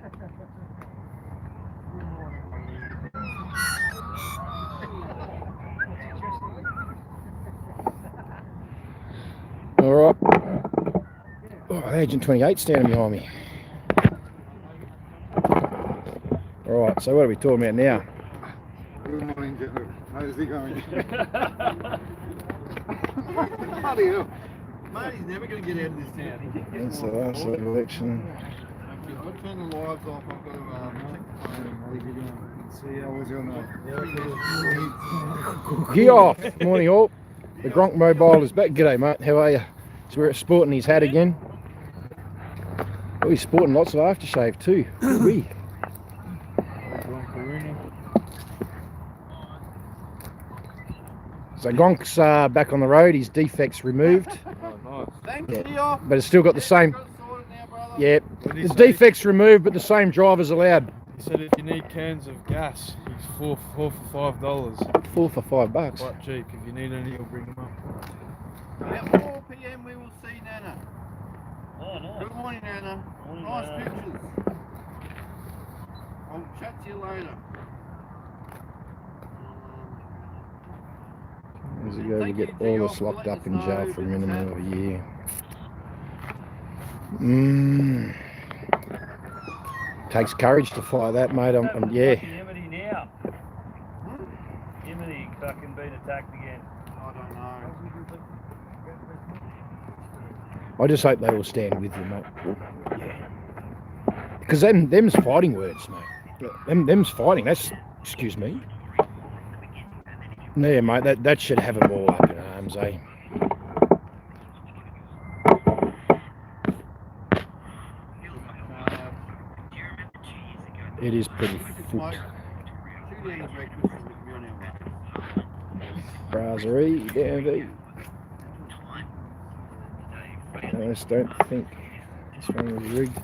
All right. Oh, Agent 28 standing behind me. Right, so what are we talking about now? Good morning, gentlemen. How's it going? Bloody hell. Mate, he's never going to get out of this town. That's the last election. I'll turn the lights off. I've got to check the phone. See how was your night? Gear off. Morning all. The Gronk Mobile is back. G'day mate, how are you? So we're sporting his hat again. Oh, he's sporting lots of aftershave too. Wee. So Gonk's back on the road, his defects removed. Oh, nice. Thanks, Yeah. But it's still got the same. Yeah, the defects removed, but the same drivers allowed. He said if you need cans of gas, he's four for $5. 4 for $5. Quite cheap. If you need any, he'll bring them up. At 4 p.m. we will see Nana. Oh, nice. Good morning, Nana. Morning, Nice Nana. pictures. I'll chat to you later. As we go to get all us locked up in jail for a minimum of a year. Takes courage to fly that, mate. Yeah. Yemeni now. Yemeni fucking been attacked again. I don't know. I just hope they all stand with you, mate. Yeah. Because them's fighting words, mate. Them's fighting. That's, excuse me. Yeah, mate, that should have them all up in arms, eh? It is pretty foot. Brasserie, DMV. I just don't think this one was rigged.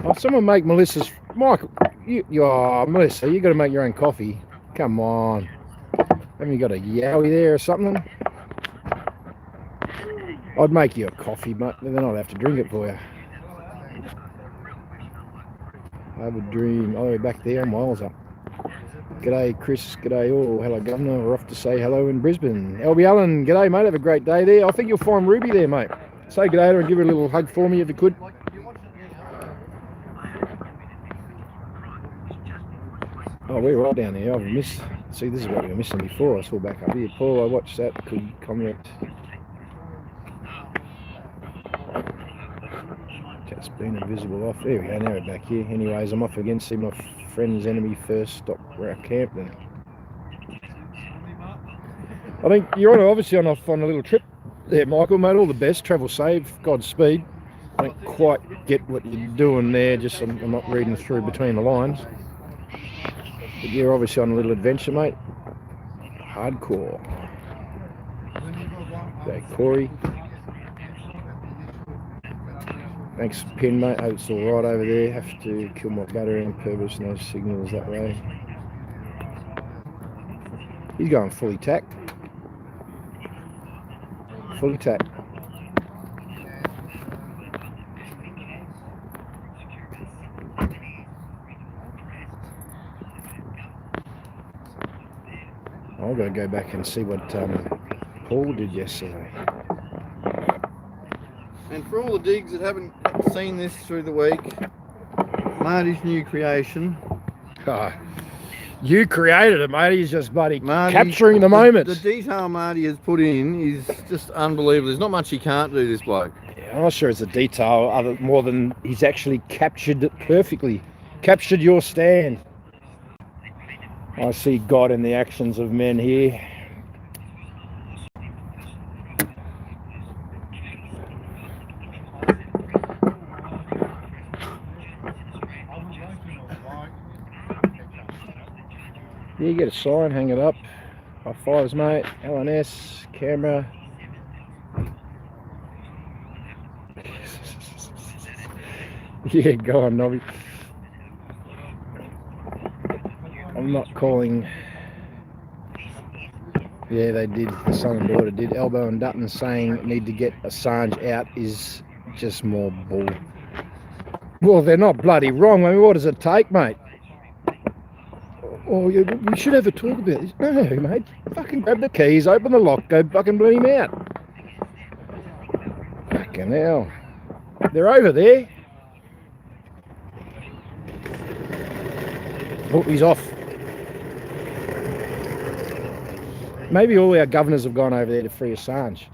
Oh, someone make Melissa's... Michael, Melissa, you got to make your own coffee. Come on. Haven't you got a yowie there or something? I'd make you a coffee, mate, but then I'd have to drink it for you. I have a dream. Oh, back there, miles up. G'day, Chris. G'day, all. Hello, Governor. We're off to say hello in Brisbane. LB Allen, g'day, mate. Have a great day there. I think you'll find Ruby there, mate. Say g'day to her and give her a little hug for me if you could. Oh, we're right down here. I've missed. See, this is what we were missing before. I saw back up here. Paul, I watched that. Could comment. Cat's been invisible off. There we go. Now we're back here. Anyways, I'm off again. See my friend's enemy first stop where I camped. And I think you're obviously off on a little trip there, Michael. Mate, all the best. Travel safe. Godspeed. I don't quite get what you're doing there. Just I'm not reading through between the lines. But you're obviously on a little adventure, mate. Hardcore. Okay, Corey. Thanks, Pin, mate. Hope it's all right over there. Have to kill my battery on purpose. No signals that way. He's going fully tacked. Fully tacked. I've got to go back and see what Paul did yesterday. And for all the digs that haven't seen this through the week, Marty's new creation. Oh, you created it, mate. He's just bloody capturing the moment. The detail Marty has put in is just unbelievable. There's not much he can't do, this bloke. Yeah, I'm not sure it's a detail more than he's actually captured it perfectly. Captured your stand. I see God in the actions of men here. Yeah, you get a sign, hang it up. High fives, mate. LNS, camera. Yeah, go on, Nobby. I'm not calling. Yeah, they did. The son and daughter did. Elbow and Dutton saying need to get Assange out is just more bull. Well, they're not bloody wrong. I mean, what does it take, mate? Oh, we should have a talk about this. No, mate. Fucking grab the keys, open the lock, go fucking blow him out. Fucking hell. They're over there. Oh, he's off. Maybe all our governors have gone over there to free Assange.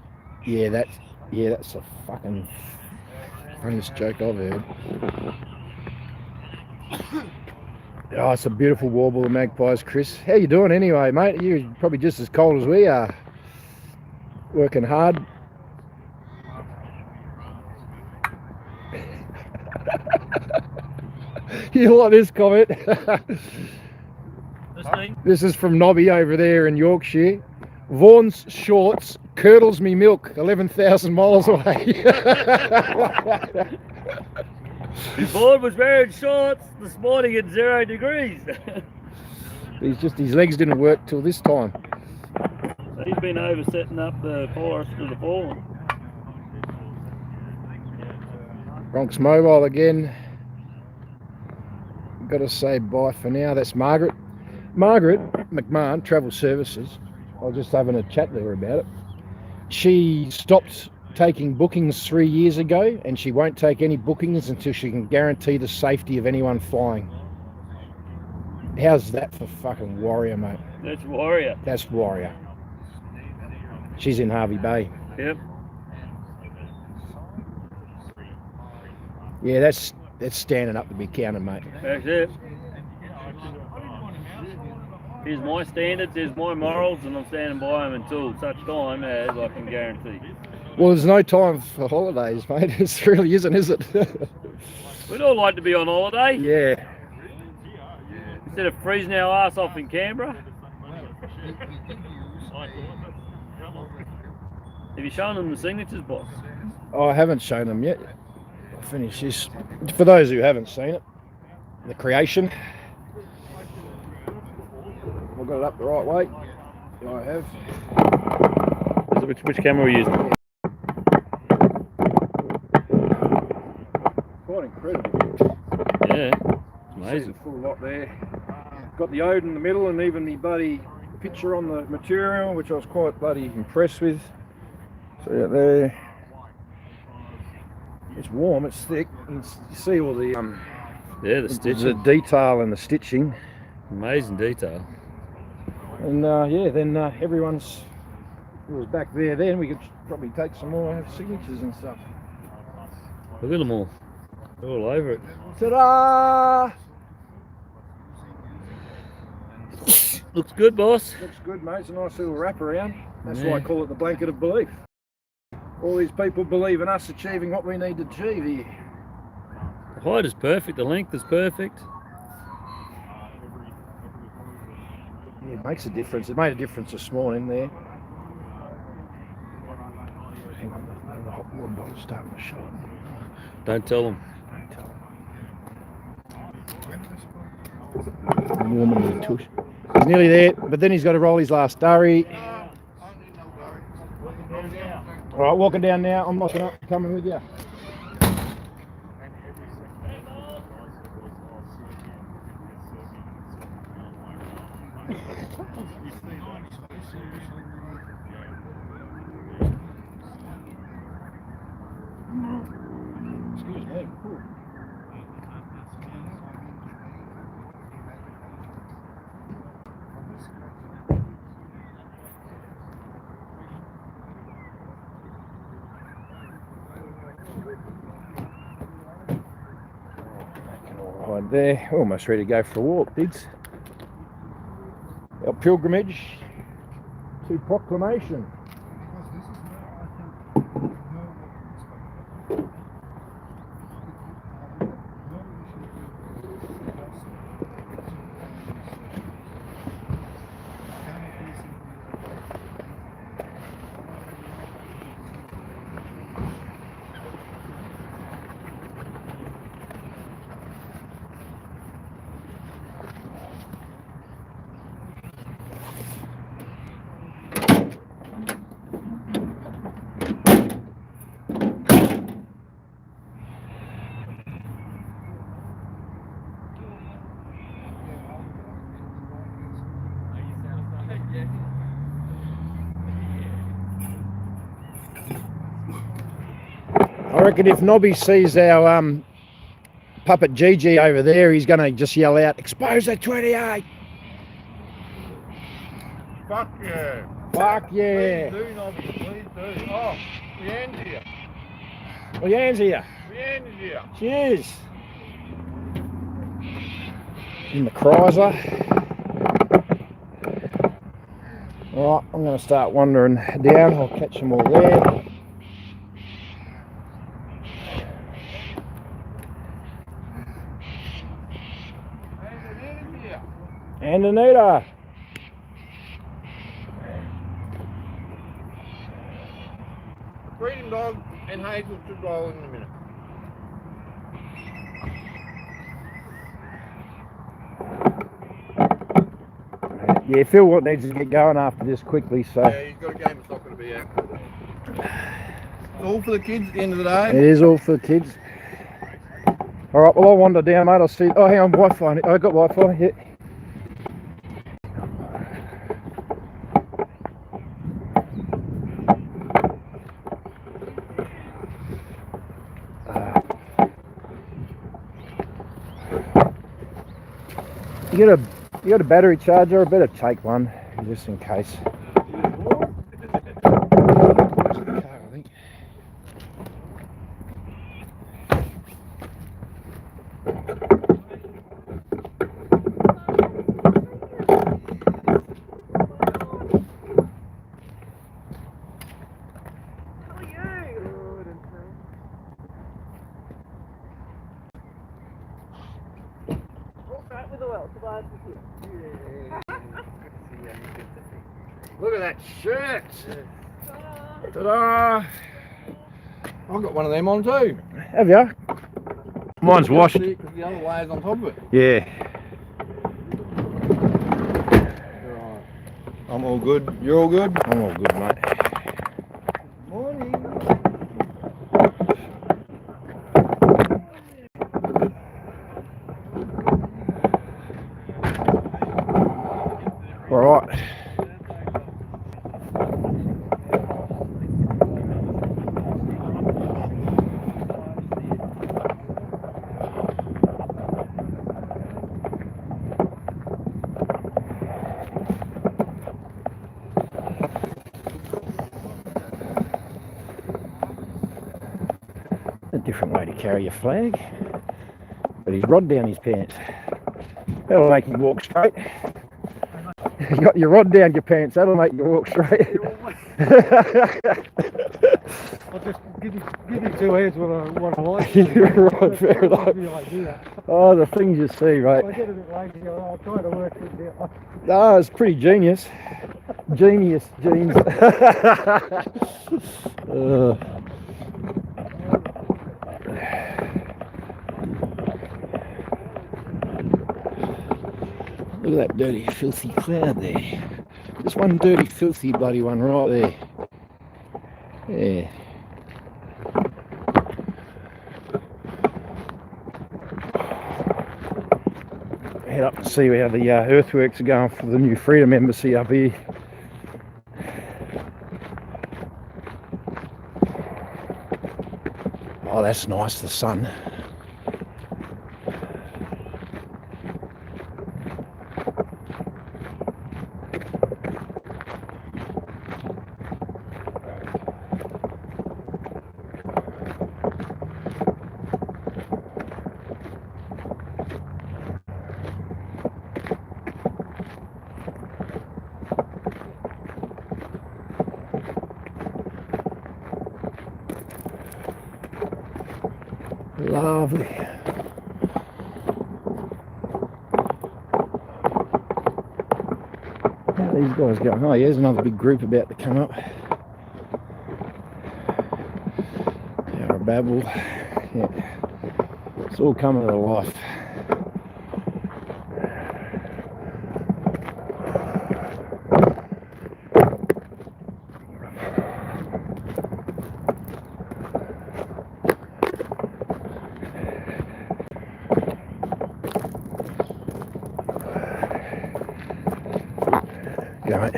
Yeah, that's a fucking funniest joke I've heard. Oh, it's a beautiful warble of magpies, Chris. How you doing anyway, mate? You're probably just as cold as we are. Working hard. You like this comment? This is from Nobby over there in Yorkshire. Vaughan's shorts curdles me milk 11,000 miles away. Vaughan was wearing shorts this morning at 0 degrees. His legs didn't work till this time. So he's been over setting up the forest to the fallen. Bronx Mobile again. Got to say bye for now. That's Margaret. Margaret McMahon, Travel Services. I was just having a chat with her about it. She stopped taking bookings 3 years ago, and she won't take any bookings until she can guarantee the safety of anyone flying. How's that for fucking warrior, mate? That's warrior. That's warrior. She's in Harvey Bay. Yep. Yeah, that's standing up to be counted, mate. That's it. Here's my standards, here's my morals, and I'm standing by them until such time as I can guarantee. Well, there's no time for holidays, mate. It really isn't, is it? We'd all like to be on holiday. Yeah. Instead of freezing our ass off in Canberra. Have you shown them the signatures, boss? Oh, I haven't shown them yet. I'll finish this. For those who haven't seen it, the creation. I've got it up the right way. Yeah, I have. Which camera are we using? Quite incredible. Yeah, amazing. Full lot there. Got the ode in the middle and even the bloody picture on the material, which I was quite bloody impressed with. So yeah, there. It's warm, it's thick. You see all the Yeah, the stitching. the detail and the stitching. Amazing detail. And yeah, then everyone's it was back there. Then we could probably take some more signatures and stuff. Look at them all. They're all over it. Ta-da! Looks good, boss. Looks good, mate. It's a nice little wrap around. That's Yeah. why I call it the blanket of belief. All these people believe in us achieving what we need to achieve here. The height is perfect, the length is perfect. Yeah, it makes a difference. It made a difference this morning there. Hang on, the hot water bottle's starting to show. Don't tell them. I'm warming the tush. He's nearly there, but then he's got to roll his last durry. All right, walking down now. I'm locking up, coming with you. Excuse me. Cool. Right there, almost ready to go for a walk, Dids. Our pilgrimage to Proclamation. reckon if Nobby sees our puppet Gigi over there, he's going to just yell out, "Expose the 28!" Fuck yeah. Fuck yeah. Please do, Nobby. Please do. Oh, Leanne's here. Well, Jan's here. Leanne's here. She is. In the Chrysler. Alright, I'm going to start wandering down. I'll catch them all there. And Anita. Freedom Dog and Hazel should roll in a minute. Yeah, Phil needs to get going after this quickly, so. Yeah, he's got a game of soccer to be at. It's all for the kids at the end of the day. It is all for the kids. Alright, well, I'll wander down, mate. I'll see. Oh, hang on, Wi-Fi. I got Wi-Fi. Yeah. You got a battery charger? I better take one just in case. I think. Look at that shirt! Ta-da! I've got one of them on too. Have you? Mine's washed. Because the other layer's on top of it. Yeah. Right. I'm all good. You're all good? I'm all good, mate. Morning. All right. A different way to carry your flag, but he's rod down his pants. That'll make him walk straight. You got your rod down your pants, that'll make you walk straight. I'll just give you 2 hands what I like. Right, fair enough. Oh, the things you see, right? I get a bit lazy, I'll try to work it out. Oh, it's pretty genius. Genius, jeans. Look at that dirty, filthy cloud there. Just one dirty, filthy bloody one right there. Yeah. Head up and see how the earthworks are going for the new Freedom Embassy up here. Oh, that's nice, the sun. Lovely. How are these guys going? Oh, yeah, there's another big group about to come up. Our babble. Yeah. It's all coming to life. Go, mate.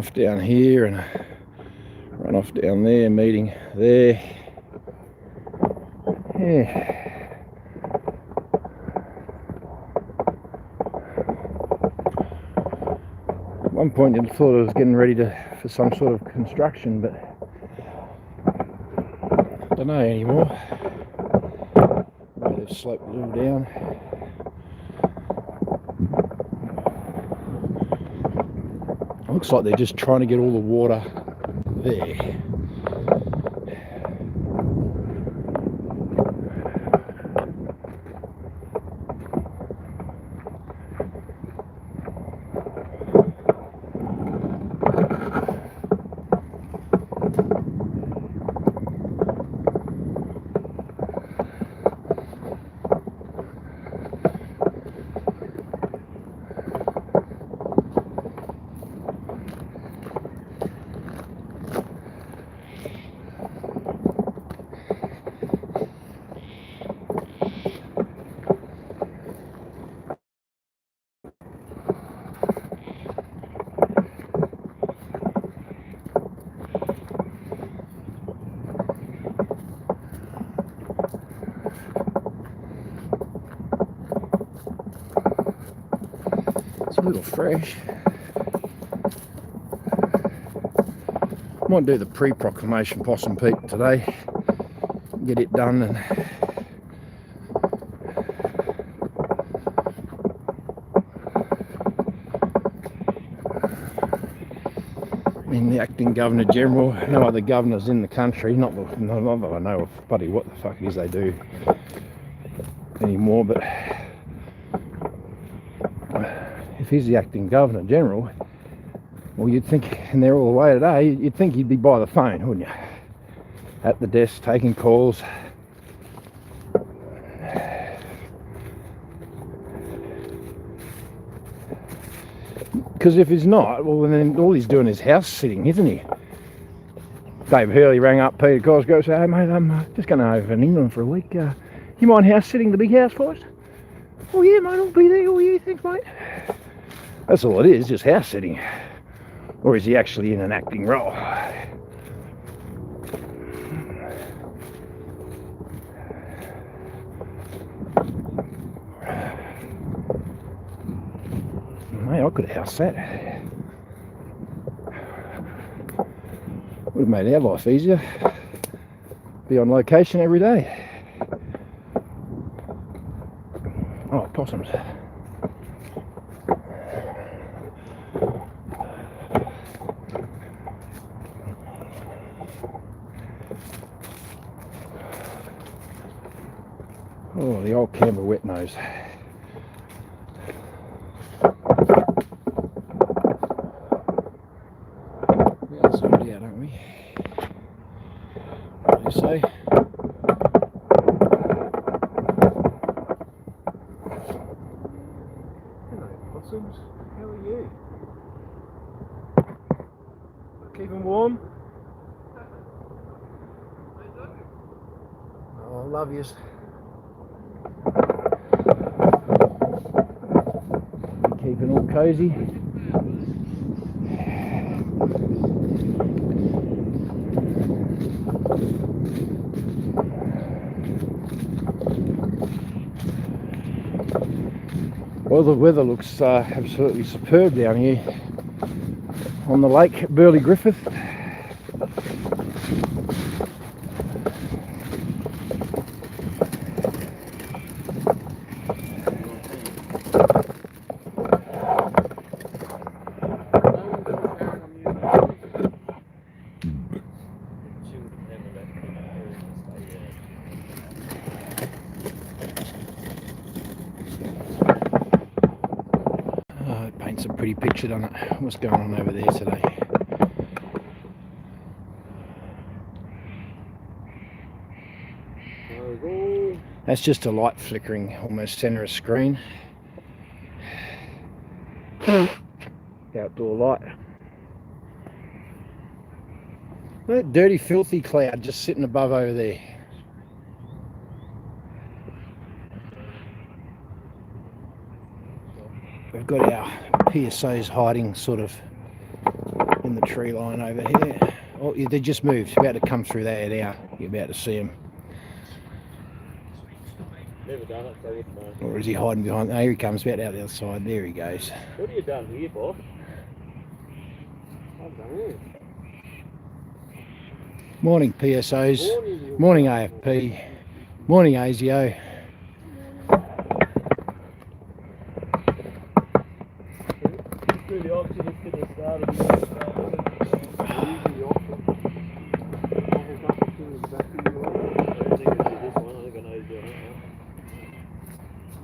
off down here and run off down there, meeting there. Yeah. At one point you thought it was getting ready for some sort of construction, but I don't know anymore. Maybe they've sloped it all down. Looks like they're just trying to get all the water there. It's a little fresh. Might do the pre-proclamation possum peep today. Get it done and the acting Governor General, no other governors in the country, not that I know of bloody what the fuck it is they do anymore, but if he's the acting Governor General, well, you'd think, and they're all away today, you'd think he'd be by the phone, wouldn't you? At the desk, taking calls. Because if he's not, well, then all he's doing is house sitting, isn't he? Dave Hurley rang up Peter Cosgrove and said, "Hey mate, I'm just going over in England for a week. You mind house sitting the big house for us?" "Oh yeah mate, I'll be there all year, thanks mate." That's all it is, just house sitting. Or is he actually in an acting role? Mate, I could have house sat. Would have made our life easier. Be on location every day. Oh, possums. Oh, the old Canberra wet nose. We are zoomed out, aren't we? What do you say? Hello, possums. How are you? Keeping warm? Oh, I love yous. Keeping all cozy. Well, the weather looks absolutely superb down here on the lake at Burley Griffith. It paints a pretty picture, doesn't it? What's going on over there today? That's just a light flickering almost centre of screen. Outdoor light. That dirty filthy cloud just sitting above over there. We've got our PSAs hiding sort of in on the tree line over here. Oh, yeah, they just moved. About to come through there now. You're about to see them. Never done it, so I wouldn't know. Or is he hiding behind? No, here he comes, about out the other side. There he goes. What have you done here, boss? I've done it. Morning PSOs. Morning AFP. Morning ASIO. Do the option is to the start of the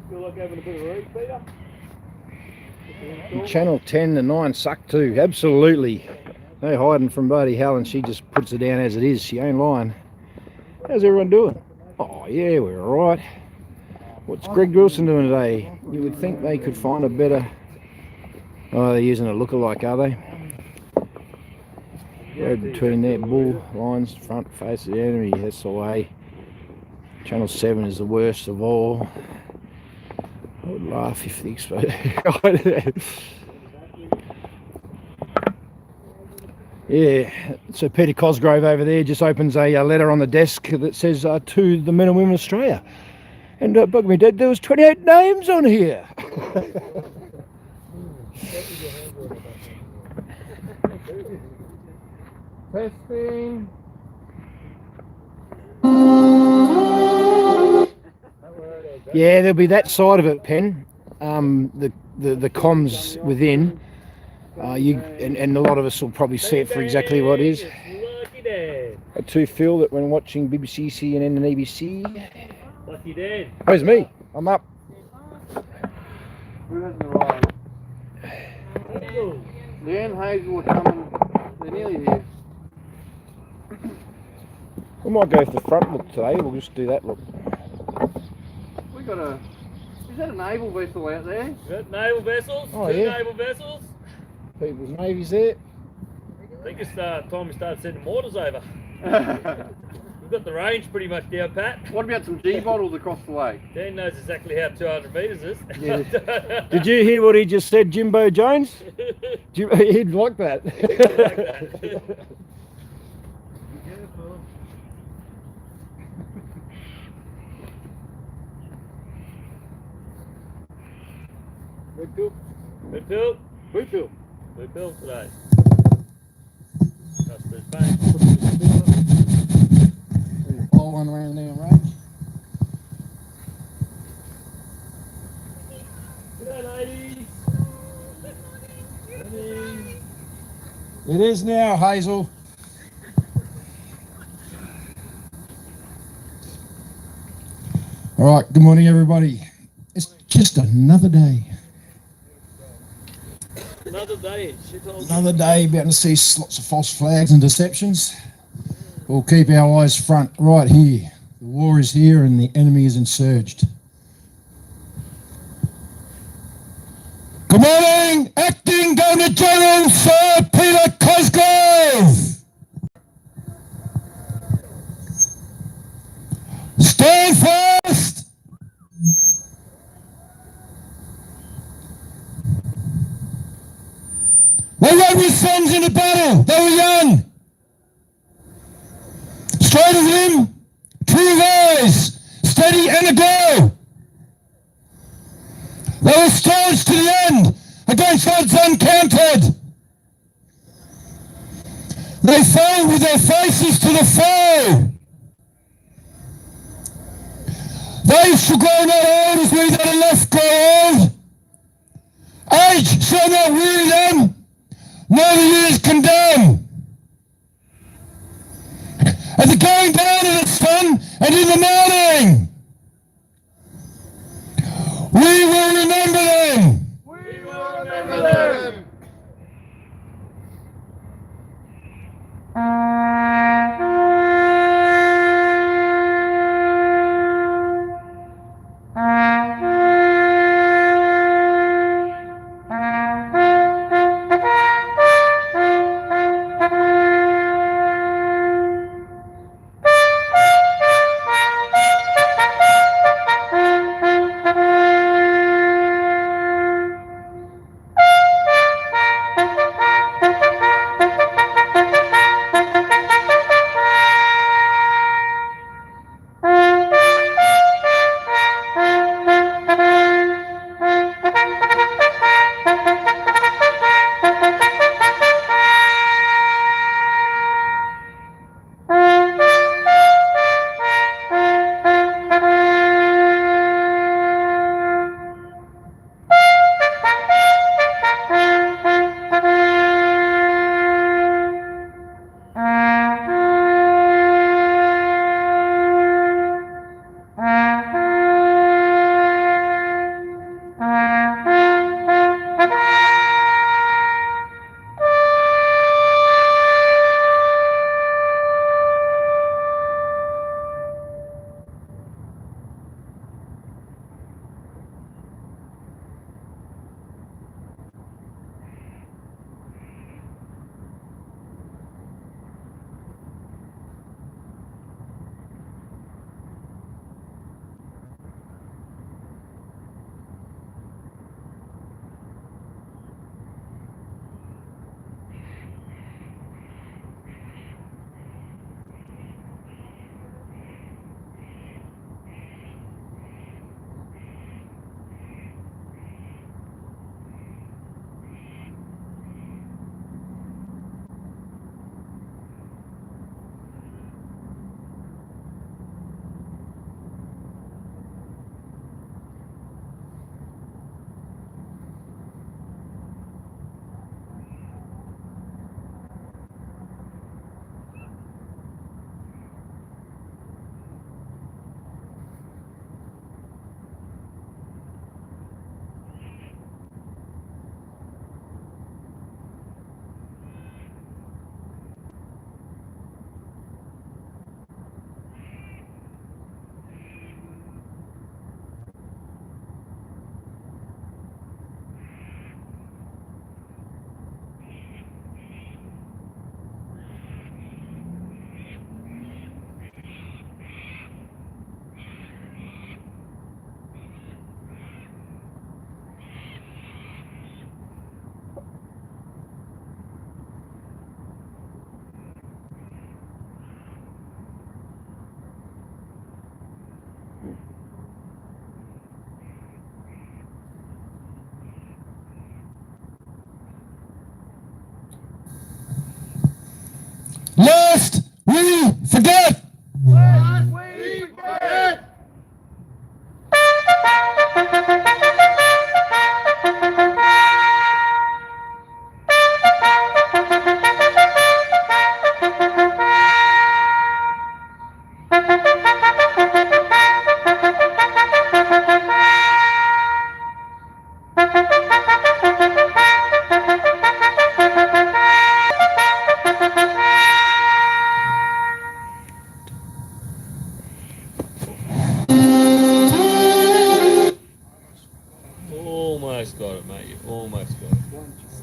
feel like having a bit of a read, Peter? Channel 10 to 9 suck too. Absolutely. No hiding from Buddy Helen. She just puts it down as it is. She ain't lying. How's everyone doing? Oh yeah, we're alright. What's Greg Wilson doing today? You would think they could find a better... Oh, they're using a lookalike, are they? Road between their bull lines, front face of the enemy, that's the way. Channel 7 is the worst of all. I would laugh if the exposure... Yeah, so Peter Cosgrove over there just opens a letter on the desk that says to the men and women of Australia. And bug me dead, there was 28 names on here. Testing. Yeah, there'll be that side of it, Pen. The comms within. And a lot of us will probably see it for exactly what it is. Lucky Dad. I too feel that when watching BBC, CNN and ABC... Lucky Dad. Where's me? I'm up. Who hasn't arrived? Leanne Hazel are coming. They're nearly here. We might go for the front look today. We'll just do that look. We got a... Is that a naval vessel out there? We got naval vessels. Oh, Two yeah. naval vessels. People's Navy's there. I think it's time we start sending mortars over. We've got the range pretty much down pat. What about some G bottles across the way? Dan knows exactly how 200 metres is. Yeah. Did you hear what he just said, Jimbo Jones? He'd like that. Good pill. Good pill. Good pill. Good pill today. Custer's bank. Pull one around there, right? G'day, ladies. Morning. It is now, Hazel. All right, good morning, everybody. It's just another day. Another day in shithole. Another day about to see lots of false flags and deceptions. We'll keep our eyes front right here. The war is here and the enemy is insurged. Good morning, Acting Governor General Sir Peter Cosgrove. Stand fast. They rode with sons in a battle. They were young. Straight of limb, true of eyes, steady and aglow. They were staunch to the end against odds uncounted. They fell with their faces to the foe. They shall grow not old as we that are left grow old. Age shall not weary them, nor the years condemn. At the going down of the sun and in the morning, we will remember them. We will remember them.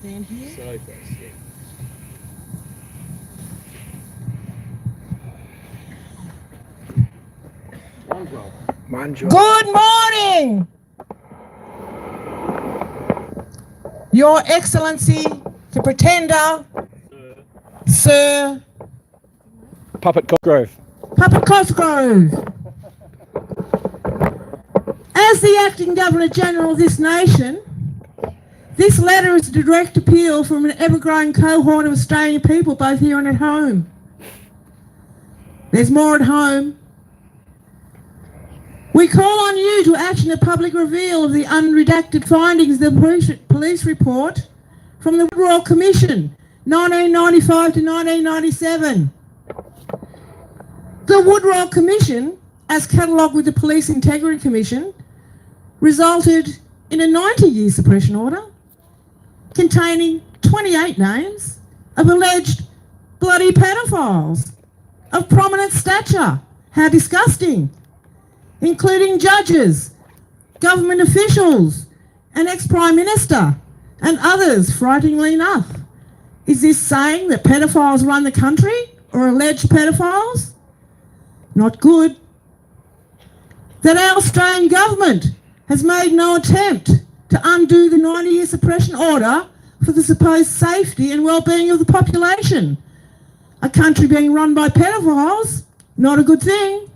stand here. So close, yeah. Manjul. Good morning, Your Excellency, the Pretender, Sir Puppet Cosgrove. Puppet Cosgrove. As the Acting Governor-General of this nation, this letter is a direct appeal from an ever-growing cohort of Australian people, both here and at home. There's more at home. We call on you to action a public reveal of the unredacted findings of the police report from the Royal Commission, 1995 to 1997. The Woodrow Commission, as catalogued with the Police Integrity Commission, resulted in a 90-year suppression order containing 28 names of alleged bloody pedophiles of prominent stature. How disgusting! Including judges, government officials, an ex-Prime Minister, and others, frighteningly enough. Is this saying that pedophiles run the country, or alleged pedophiles? Not good. That our Australian government has made no attempt to undo the 90-year suppression order for the supposed safety and well-being of the population. A country being run by pedophiles, not a good thing.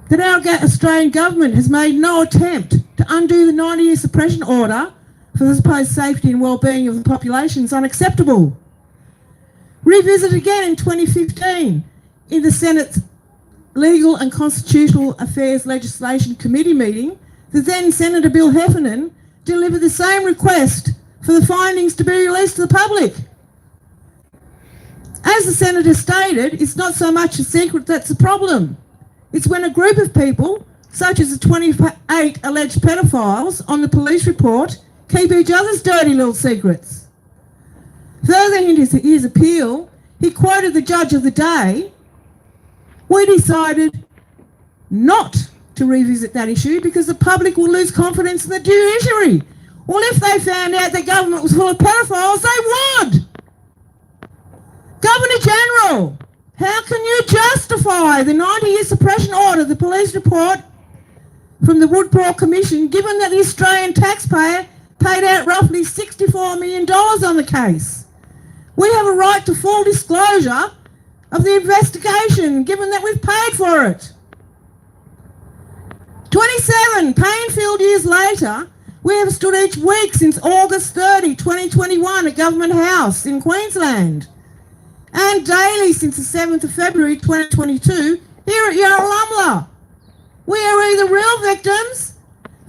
That our Australian government has made no attempt to undo the 90-year suppression order for the supposed safety and well-being of the population is unacceptable. Revisited again in 2015 in the Senate's Legal and Constitutional Affairs Legislation Committee meeting, the then Senator Bill Heffernan delivered the same request for the findings to be released to the public. As the Senator stated, it's not so much a secret that's the problem. It's when a group of people, such as the 28 alleged pedophiles on the police report, keep each other's dirty little secrets. Further in his appeal, he quoted the judge of the day. We decided not to revisit that issue because the public will lose confidence in the judiciary. Well, if they found out the government was full of pedophiles, they would. Governor-General, how can you justify the 90-year suppression order, the police report from the Woodrow Commission, given that the Australian taxpayer paid out roughly $64 million on the case? We have a right to full disclosure of the investigation, given that we've paid for it. 27 pain-filled years later, we have stood each week since August 30, 2021 at Government House in Queensland, and daily since the 7th of February 2022 here at Yarralumla. We are either real victims,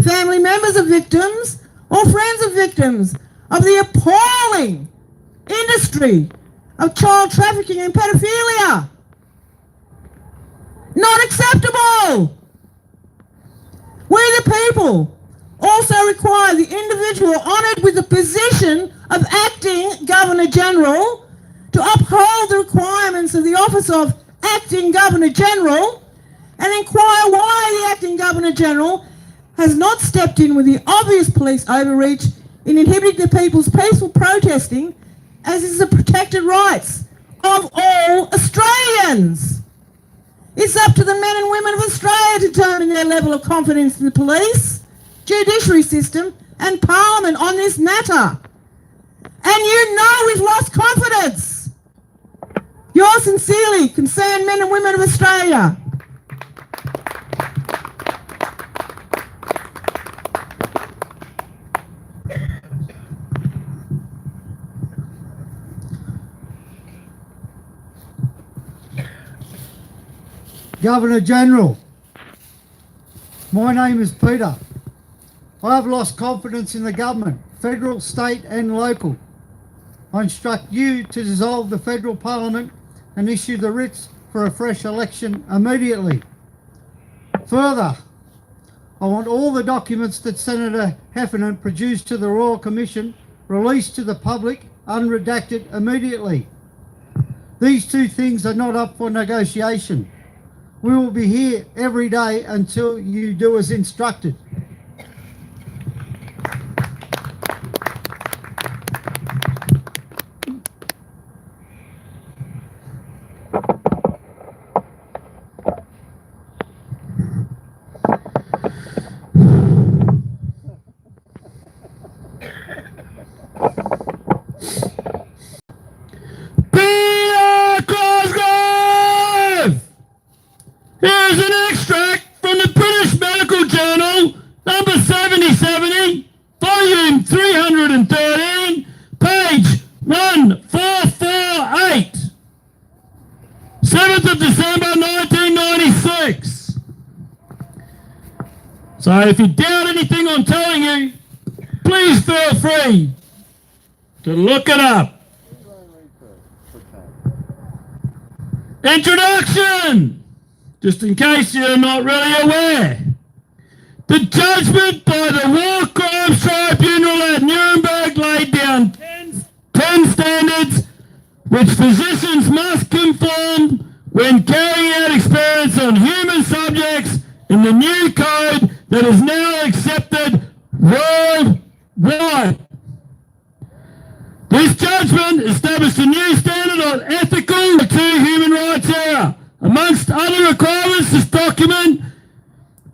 family members of victims, or friends of victims of the appalling industry of child trafficking and pedophilia. Not acceptable. We the people also require the individual honoured with the position of Acting Governor-General to uphold the requirements of the Office of Acting Governor-General and inquire why the Acting Governor-General has not stepped in with the obvious police overreach in inhibiting the people's peaceful protesting, as is the protected rights of all Australians. It's up to the men and women of Australia to determine their level of confidence in the police, judiciary system and Parliament on this matter. And you know we've lost confidence. Yours sincerely, concerned men and women of Australia. Governor-General, my name is Peter. I have lost confidence in the government, federal, state and local. I instruct you to dissolve the federal parliament and issue the writs for a fresh election immediately. Further, I want all the documents that Senator Heffernan produced to the Royal Commission released to the public, unredacted immediately. These two things are not up for negotiation. We will be here every day until you do as instructed. 7th of December 1996. So if you doubt anything I'm telling you, please feel free to look it up. Introduction! Just in case you're not really aware. The judgment by the War Crimes Tribunal at Nuremberg laid down 10 standards which physicians must conform when carrying out experiments on human subjects in the new code that is now accepted worldwide. This judgment established a new standard of ethical to human rights area. Amongst other requirements, this document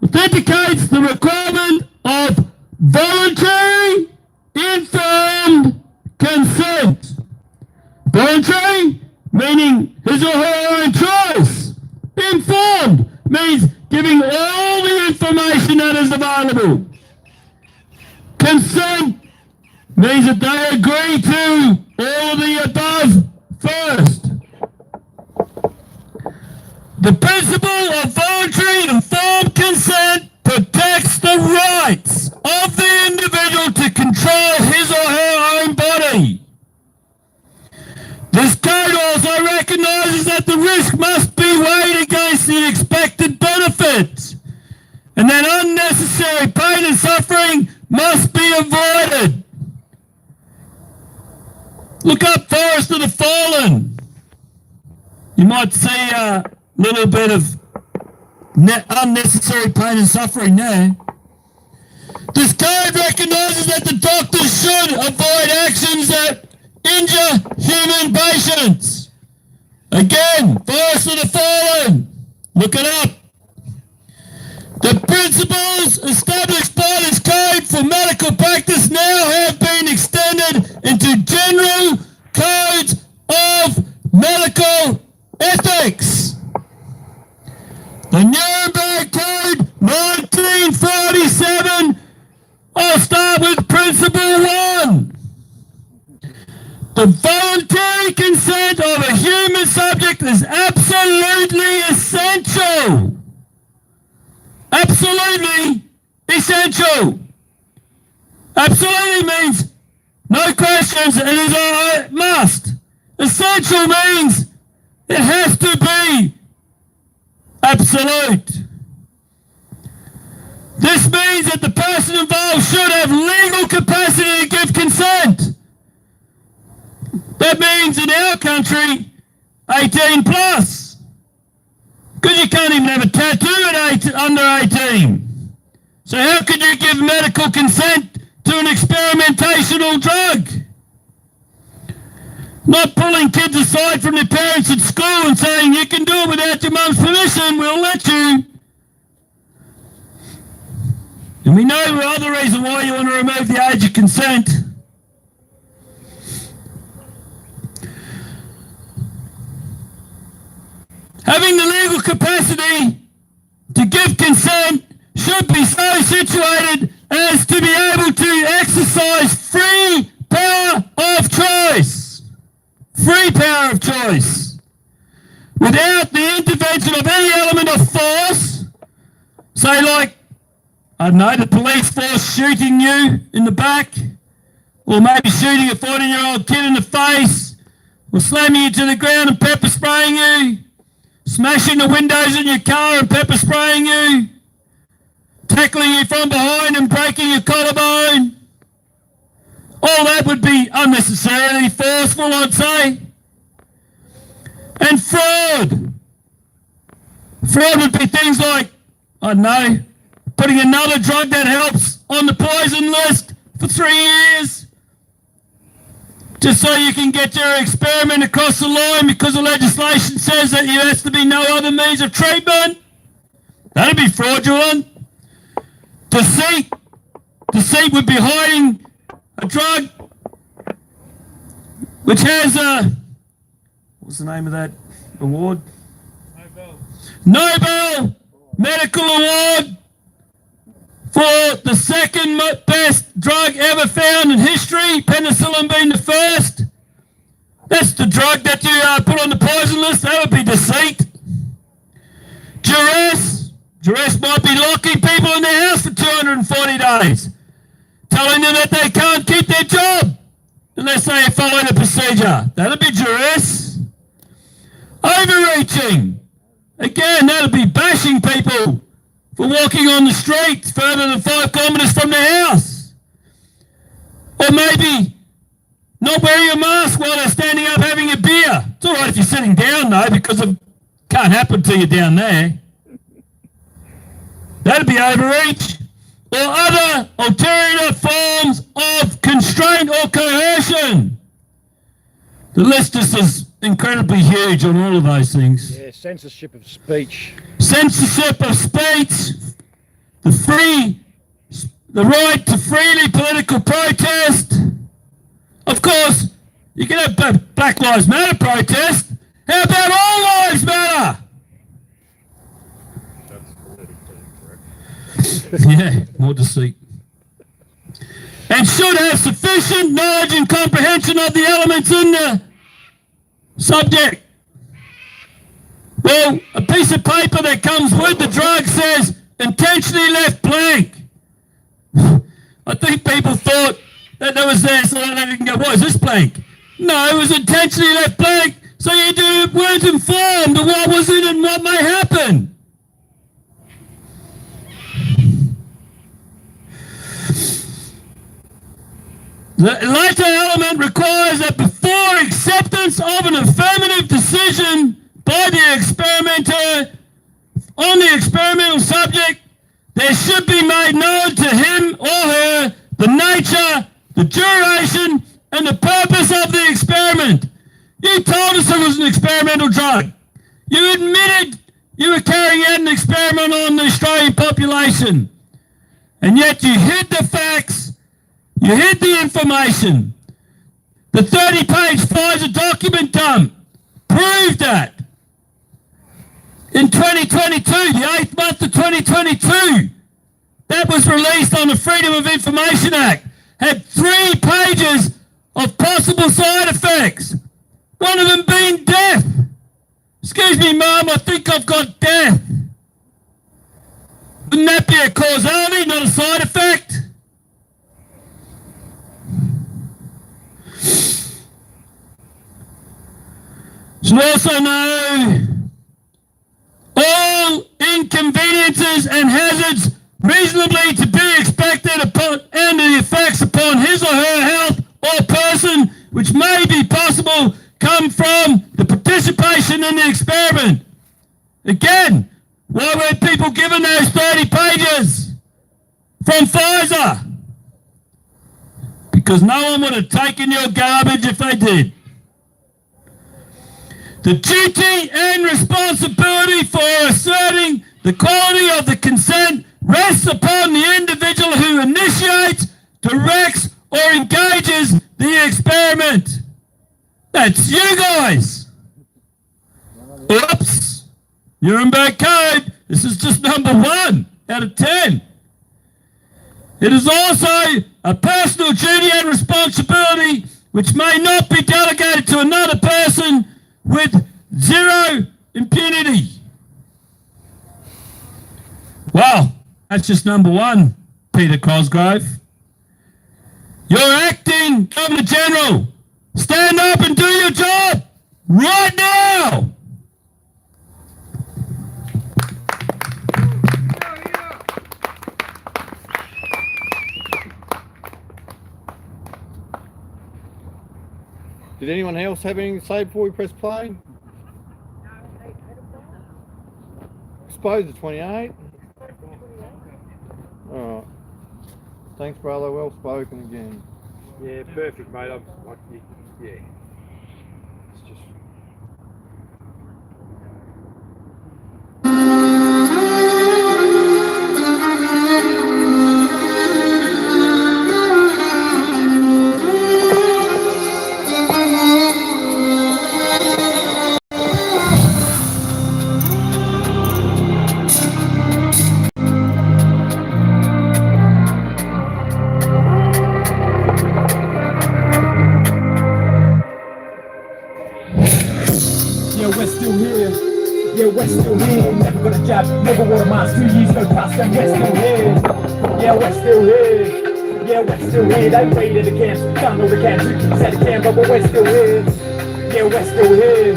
authenticates the requirement of voluntary informed consent. Voluntary, meaning his or her own choice. Informed means giving all the information that is available. Consent means that they agree to all of the above first. The principle of voluntary informed consent protects the rights of the individual to control his or her own body. This code also recognises that the risk must be weighed against the expected benefit, and that unnecessary pain and suffering must be avoided. Look up Forest of the Fallen. You might see a little bit of unnecessary pain and suffering there. This code recognises that the doctors should avoid actions that injure human patients. Again, Forest of the Fallen. Look it up. The principles established by this code for medical practice now have been extended into general codes of medical ethics. The Nuremberg Code 1947. I'll start with principle 1. The voluntary consent of a human subject is absolutely essential. Absolutely essential. Absolutely means no questions, it is a must. Essential means it has to be absolute. This means that the person involved should have legal capacity to give consent. That means in our country, 18 plus. Because you can't even have a tattoo at under 18. So how could you give medical consent to an experimentational drug? Not pulling kids aside from their parents at school and saying, you can do it without your mum's permission, we'll let you. And we know the other reason why you want to remove the age of consent. Having the legal capacity to give consent should be so situated as to be able to exercise free power of choice. Free power of choice. Without the intervention of any element of force, say like, I don't know, the police force shooting you in the back, or maybe shooting a 14-year-old kid in the face, or slamming you to the ground and pepper spraying you, smashing the windows in your car and pepper spraying you, tackling you from behind and breaking your collarbone. All that would be unnecessarily forceful, I'd say. And fraud. Fraud would be things like, I don't know, putting another drug that helps on the poison list for 3 years, just so you can get your experiment across the line because the legislation says that there has to be no other means of treatment. That'd be fraudulent. Deceit. Deceit would be hiding a drug which has a, what's the name of that award? Nobel Medical Award for the second best drug ever found in history, penicillin being the first. That's the drug that you put on the poison list. That would be deceit. Duress. Duress might be locking people in their house for 240 days, telling them that they can't keep their job unless they follow the procedure. That'll be duress. Overreaching. Again, that'll be bashing people for walking on the streets further than 5 kilometres from their house. Or maybe not wearing a mask while they're standing up having a beer. It's all right if you're sitting down though, because it can't happen to you down there. That'd be overreach. Or other ulterior forms of constraint or coercion. The list is incredibly huge on all of those things. Yeah, censorship of speech. Censorship of speech, the right to freely political protest. Of course, you can have Black Lives Matter protest. How about All Lives Matter? Yeah, more deceit. And should have sufficient knowledge and comprehension of the elements in the subject. Well, a piece of paper that comes with the drug says intentionally left blank. I think people thought that was there so that they can go, what is this blank? No, it was intentionally left blank so you weren't informed of what was in it and what may happen. The latter element requires that before acceptance of an affirmative decision by the experimenter on the experimental subject, there should be made known to him or her the nature, the duration, and the purpose of the experiment. You told us it was an experimental drug. You admitted you were carrying out an experiment on the Australian population. And yet you hid the facts, you hid the information. The 30-page Pfizer document dump proved that. In 2022, the 8th month of 2022, that was released on the Freedom of Information Act, had 3 pages of possible side effects, one of them being death. Excuse me, Mum, I think I've got death. Wouldn't that be a causality, not a side effect? Should also know all inconveniences and hazards reasonably to be expected upon and the effects upon his or her health or person which may be possible come from the participation in the experiment. Again, why weren't people given those 30 pages from Pfizer? Because no one would have taken your garbage if they did. The duty and responsibility for asserting the quality of the consent rests upon the individual who initiates, directs, or engages the experiment. That's you guys. Oops. Nuremberg Code. This is just number 1 out of 10. It is also a personal duty and responsibility which may not be delegated to another person with zero impunity. Well, that's just number 1, Peter Cosgrove. You're acting Governor General. Stand up and do your job right now. Did anyone else have anything to say before we press play? Expose the 28. Alright. Thanks, brother. Well spoken again. Yeah, perfect, mate. Yeah. It's just... Yeah, we're still here, never got a job, never wore a mask, 2 years go past and we're still here. Yeah, we're still here. Yeah, we're still here. They raided the camps, done all the camps, who keeps at the camp, but we're still here. Yeah, we're still here.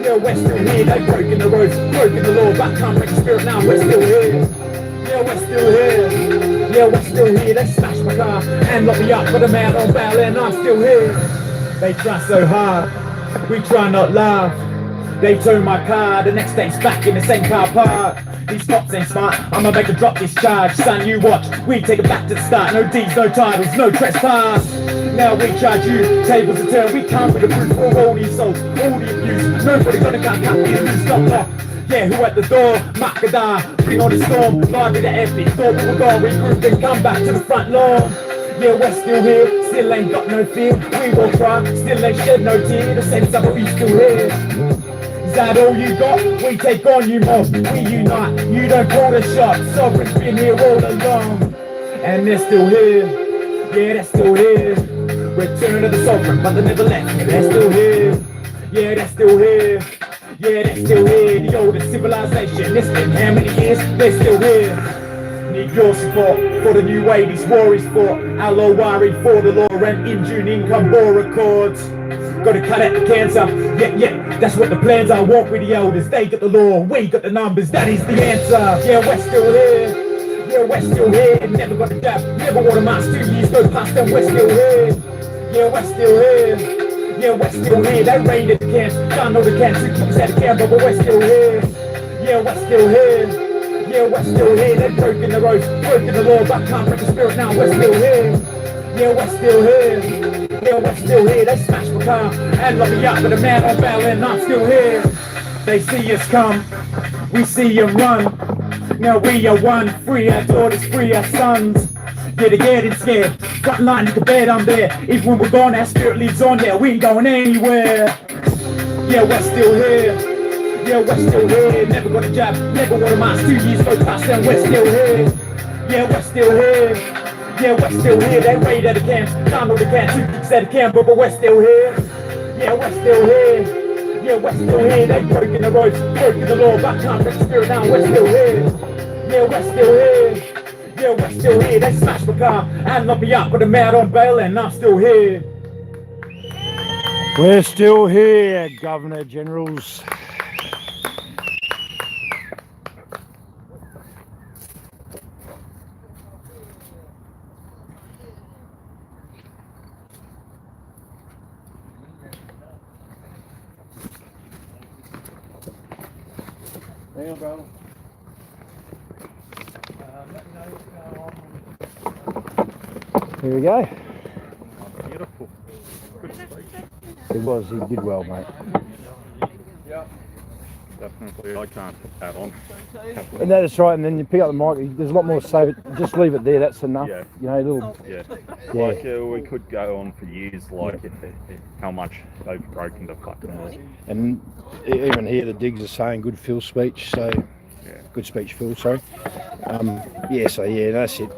Yeah, we're still here. They broken the roads, broken the law, but can't break the spirit now. We're still here. Yeah, we're still here. Yeah, we're still here. They smashed my car and locked me up, put them out on bail, and I'm still here. They try so hard, we try not laugh. They tow my car, the next day's back in the same car park. These cops ain't smart, I'ma make a drop this charge. Son, you watch, we take it back to the start. No deeds, no titles, no trespass. Now we charge you, tables are turned. We come with the proof for all the assaults, all the abuse. Nobody gonna cut you, stop lock. Yeah, who at the door? Makadar, bring on the storm. Live with the epic, thought we were gone, regroup and come back to the front lawn. Yeah, we're still here, still ain't got no fear. We won't cry, still ain't shed no tear. The sense of we still here. Is that all you got? We take on you more, we unite. You don't call the shots, sovereign's been here all along. And they're still here, yeah, they're still here. Return of the sovereign, but they never left. Yeah, they're still here, yeah, they're still here. Yeah, they're still here, the oldest civilization. It's been how many years? They're still here. Need your support for the new way these war is fought. Alawari for the law and in June income war accords. Gotta cut out the cancer, yeah, that's what the plans are. Walk with the elders, they got the law, we got the numbers, that is the answer. Yeah, we're still here, yeah, we're still here. Never got a job, never wore a mask, 2 years go past and we're still here. Yeah, we're still here, yeah, we're still here. They raided the camps, done all the camps, who keeps at the camp, but we're still here. Yeah, we're still here, yeah, we're still here. They've broken the roads, broken the law, but can't break the spirit now, we're still here. Yeah, we're still here. Yeah, we're still here. They smashed my car and locked me up with a man on bail, and I'm still here. They see us come, we see them run. Now we are one, free our daughters, free our sons. Yeah, they're getting scared. Front line, you can bet I'm there. Even when we're gone, our spirit lives on there. We ain't going anywhere. Yeah, we're still here. Yeah, we're still here. Never got a job, never wore a mask. 2 years go past and we're still here. Yeah, we're still here. Yeah, we're still here. They raided the camps, done all the camps, who keeps at the camp, but we're still here. Yeah, we're still here. Yeah, we're still here. They broken the roads, broken the law, but can't break the spirit now. We're still here. Yeah, we're still here. Yeah, we're still here. They smashed my car and locked me up with a man on bail, and I'm still here. We're still here, Governor Generals. Here we go. Beautiful. He was, he did well, mate. Definitely, I can't put that on. And that's right, and then you pick up the mic, there's a lot more to say, but just leave it there, that's enough. Yeah. You know, little, Yeah. Yeah. Like, we could go on for years, like, how much they've broken the fucking law. and even here the digs are saying good Phil speech, so, Yeah. good speech Phil, sorry. So that's it.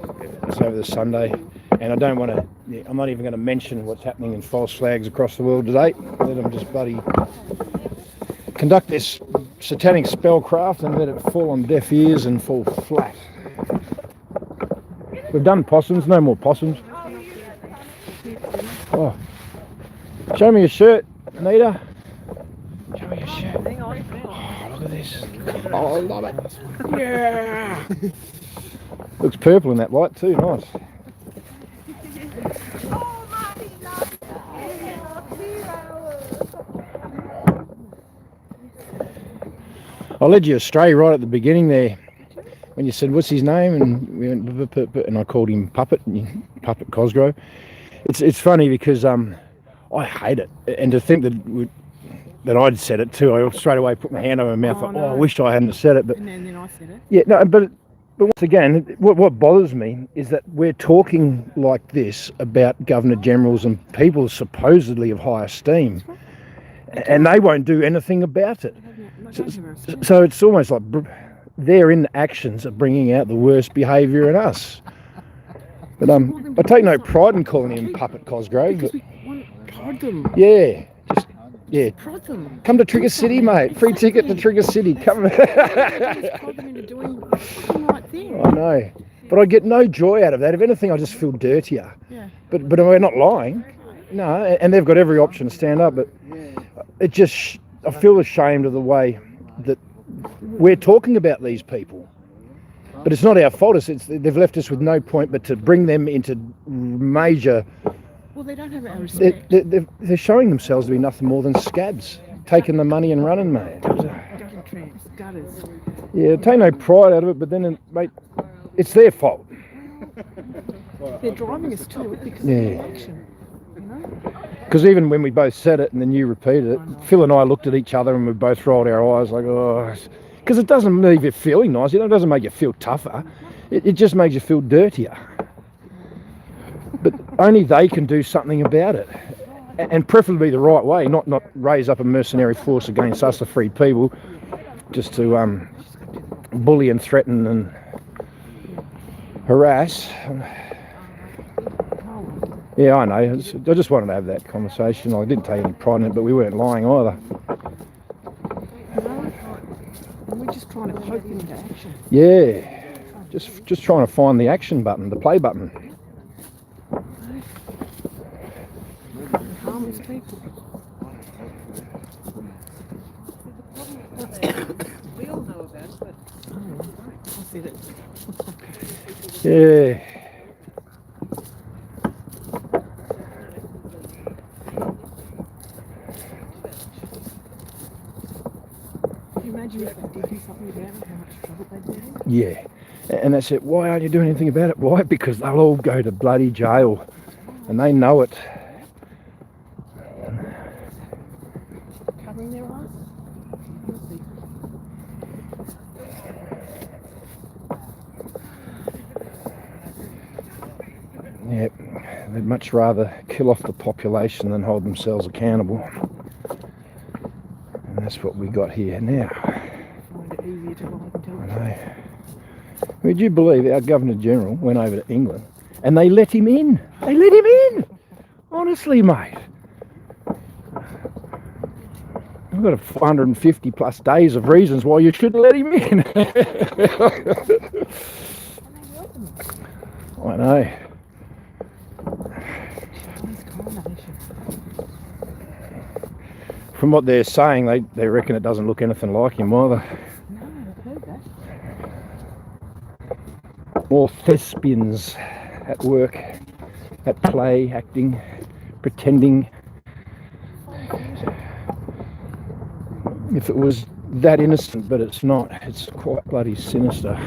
It's over the Sunday. And I don't want to, I'm not even going to mention what's happening in false flags across the world today. Let them just bloody conduct this satanic spellcraft and let it fall on deaf ears and fall flat. We've done possums, no more possums. Oh, show me your shirt, Anita. Show me your shirt. Hang on. Oh, look at this. Oh, I love it. Yeah. Looks purple in that light too, nice. I led you astray right at the beginning there when you said, what's his name? And we went, and I called him Puppet, Puppet Cosgrove. It's funny because I hate it. And to think that I'd said it too, I straight away put my hand over my mouth, I wish I hadn't said it. But And then I said it. yeah, no, but once again, what bothers me is that we're talking like this about Governor Generals and people supposedly of high esteem, and they won't do anything about it. So it's almost like they're in the actions of bringing out the worst behaviour in us. But I take no pride in calling him Puppet Cosgrove. But, yeah, Yeah. Prod them. Come to Trigger Do City, something. mate. Free ticket to Trigger City. Come. Just prod them into doing the fucking right thing. I know. But I get no joy out of that. If anything, I just feel dirtier. Yeah. But we're not lying. No, and they've got every option to stand up. But it just, I feel ashamed of the way that we're talking about these people. But it's not our fault. It's they've left us with no point but to bring them into major. Well, they don't have our respect. They're showing themselves to be nothing more than scabs, taking the money and running, mate. Gutter tramps, gutters. Yeah, take no pride out of it, but then, mate, it's their fault. They're driving us to it because of Yeah. the election. You know? Because even when we both said it and then you repeated it, Phil and I looked at each other and we both rolled our eyes like, oh, because it doesn't leave you feeling nice. It doesn't make you feel tougher. It just makes you feel dirtier. But only they can do something about it, and preferably the right way, not raise up a mercenary force against us, the free people, just to bully and threaten and harass. Yeah, I know. I just wanted to have that conversation. I didn't take any pride in it, but we weren't lying either. And we're just trying to poke them into action. Yeah, just trying to find the action button, the play button. Harmless people. We all know about it, but I said it. Yeah. Can you imagine if they did do something about it, how much trouble they'd be in? Yeah, and that's it. Why aren't you doing anything about it? Why? Because they'll all go to bloody jail, and they know it. Covering their eyes? We'll see. Yeah, they'd much rather kill off the population than hold themselves accountable. And that's what we got here now. Find it easier to lie and tell I the know. Would you believe our Governor General went over to England and they let him in? They let him in! Honestly, mate. I've got 450 plus days of reasons why you should let him in. I know. From what they're saying, they reckon it doesn't look anything like him either. No, I've heard that. More thespians at work, at play, acting, pretending. If it was that innocent, but it's not. It's quite bloody sinister.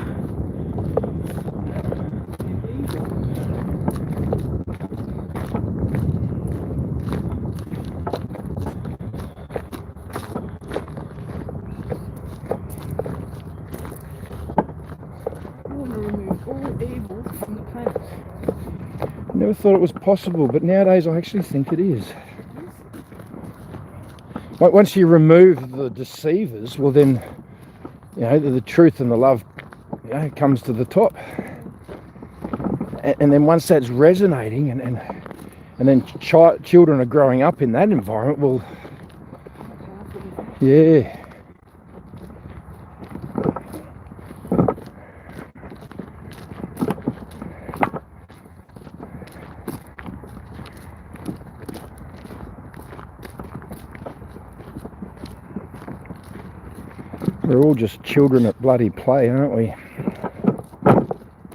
Never thought it was possible, but nowadays I actually think it is. Once you remove the deceivers, well then, you know, the truth and the love, you know, comes to the top. And then once that's resonating and then children are growing up in that environment, well, yeah. We're all just children at bloody play, aren't we? It's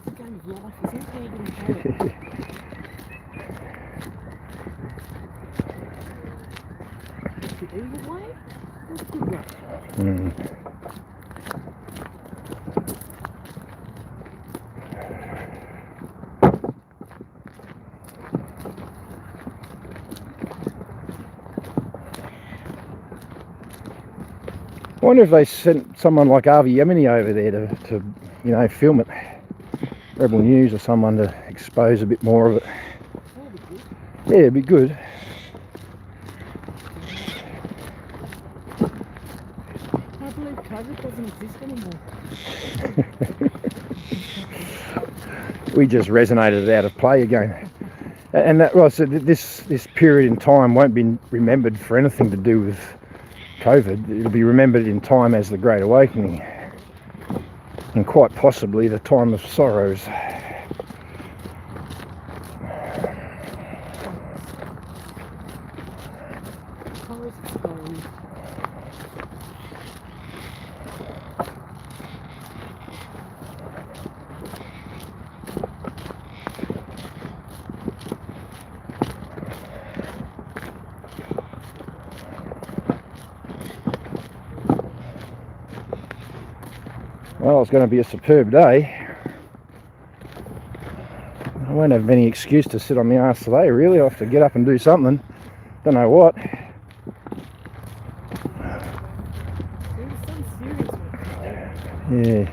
a game of life, isn't it? How are you going to play it? The evil way or the good way? I wonder if they sent someone like Avi Yemeni over there to you know, film it. Rebel News or someone to expose a bit more of it. Yeah, it'd be good. I believe COVID doesn't exist anymore. We just resonated it out of play again. And that, well, so this period in time won't be remembered for anything to do with COVID. It'll be remembered in time as the Great Awakening, and quite possibly the time of sorrows. Well, it's going to be a superb day. I won't have any excuse to sit on my arse today, really. I'll have to get up and do something. Don't know what. Yeah,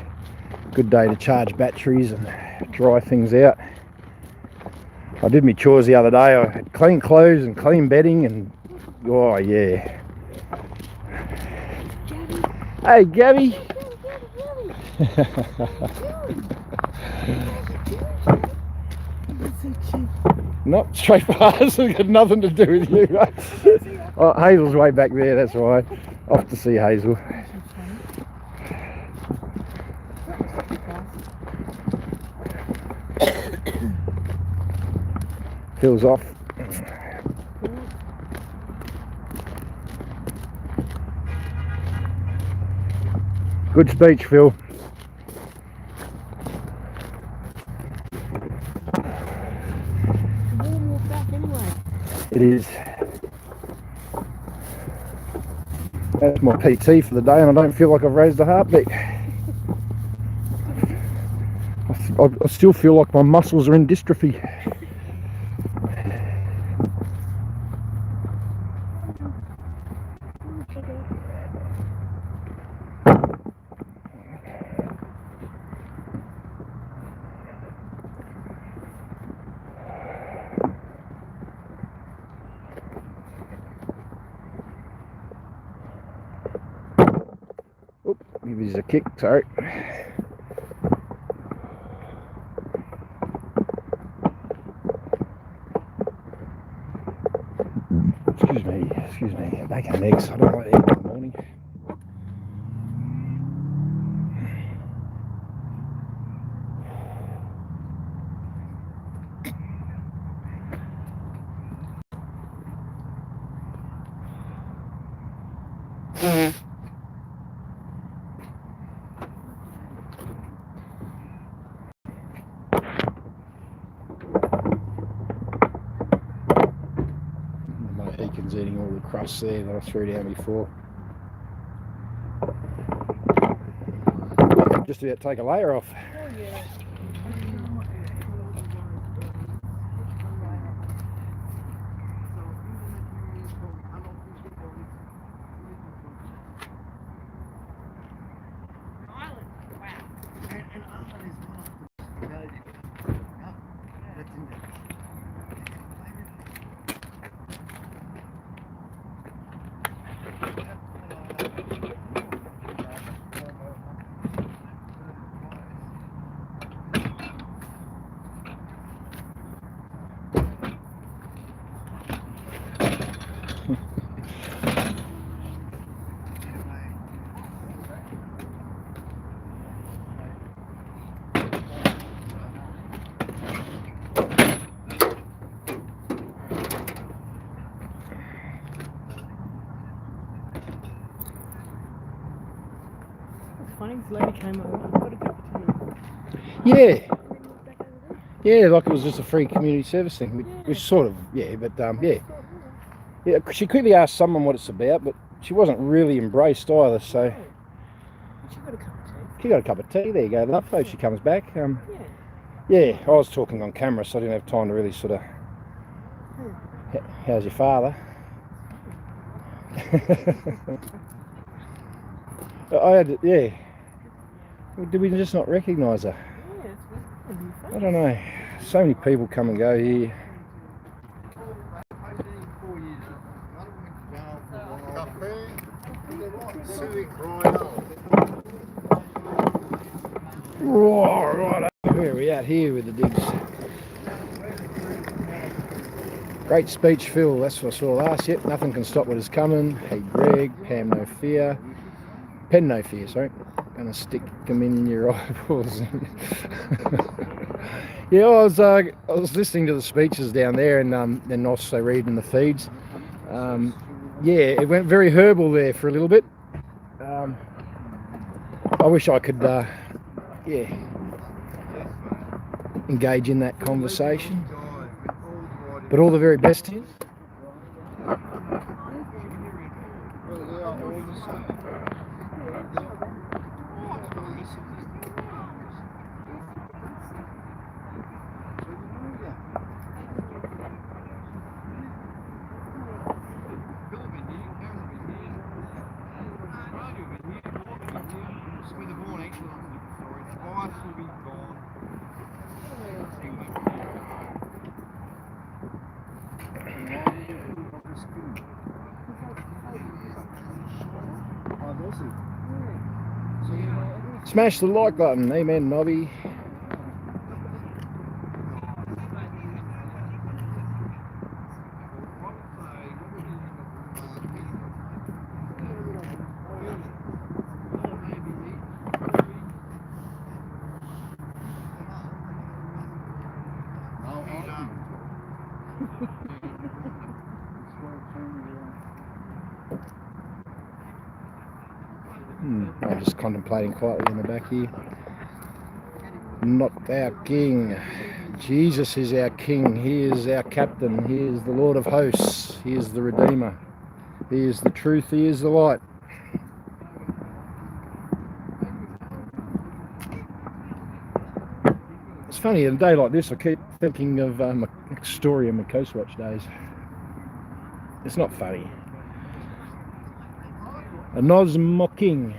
good day to charge batteries and dry things out. I did my chores the other day. I had clean clothes and clean bedding, and oh yeah. Hey Gabby. Not straight past, it's got nothing to do with you. Oh, Hazel's way back there, that's right. Off to see Hazel. Phil's off. Good speech, Phil. It is. That's my PT for the day, and I don't feel like I've raised a heartbeat. I still feel like my muscles are in dystrophy. Give these a kick, sorry. Excuse me, bacon and eggs. I don't like eggs in the morning. Eakin's eating all the crusts there that I threw down before. Just about to take a layer off. Oh, yeah. Funny, this lady came over and got a cup of tea. Yeah. Yeah, like it was just a free community service thing, which sort of, yeah, but yeah. Yeah, she quickly asked someone what it's about, but she wasn't really embraced either, so. She got a cup of tea. She got a cup of tea, there you go, love, so she comes back. Yeah, I was talking on camera, so I didn't have time to really sort of, how's your father? I had, yeah. Did we just not recognise her? I don't know. So many people come and go here. Right, where are we at here with the digs? Great speech, Phil. That's what I saw last. Yep, nothing can stop what is coming. Hey, Greg, Pam, no fear. Pen, no fear, sorry. Gonna stick them in your eyeballs. Yeah, I was listening to the speeches down there, and then also reading the feeds. Yeah, it went very herbal there for a little bit. I wish I could, yeah, engage in that conversation. But all the very best to you. Smash the like button. Amen, Nobby. I'm just contemplating quietly in the back here. Not our King. Jesus is our King. He is our Captain. He is the Lord of hosts. He is the Redeemer. He is the truth. He is the light. It's funny, in a day like this, I keep thinking of my story in my Coast Watch days. It's not funny. A Nosmo King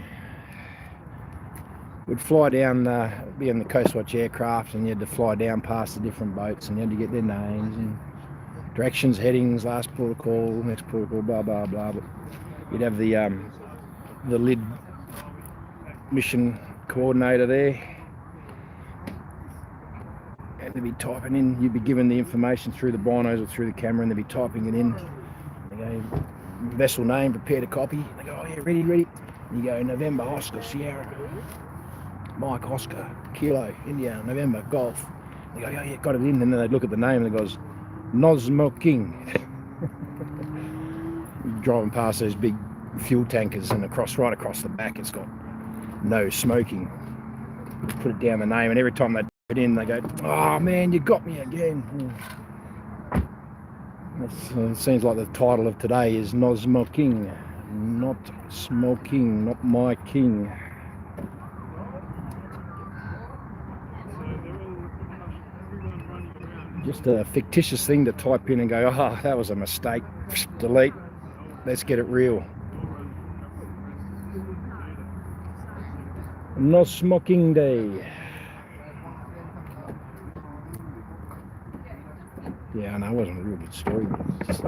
would fly down, be in the Coast Watch aircraft, and you had to fly down past the different boats, and you had to get their names and directions, headings, last port of call, next port of call, blah blah blah. But you'd have the lid mission coordinator there, and they'd be typing in. You'd be given the information through the binos or through the camera, and they'd be typing it in. They go, vessel name, prepare to copy. They go, oh yeah, ready. And you go, November, Oscar, Sierra. Mike, Oscar, Kilo, India, November, Golf. They go, oh yeah, got it in. And then they look at the name and it goes, Nosmo King. Driving past those big fuel tankers, and right across the back it's got no smoking. Put it down the name, and every time they put it in, they go, oh man, you got me again. It seems like the title of today is Nosmo King. Not smoking, not my king. Just a fictitious thing to type in and go, oh, that was a mistake. Delete. Let's get it real. No smoking day. Yeah, I know, it wasn't a real good story. It's just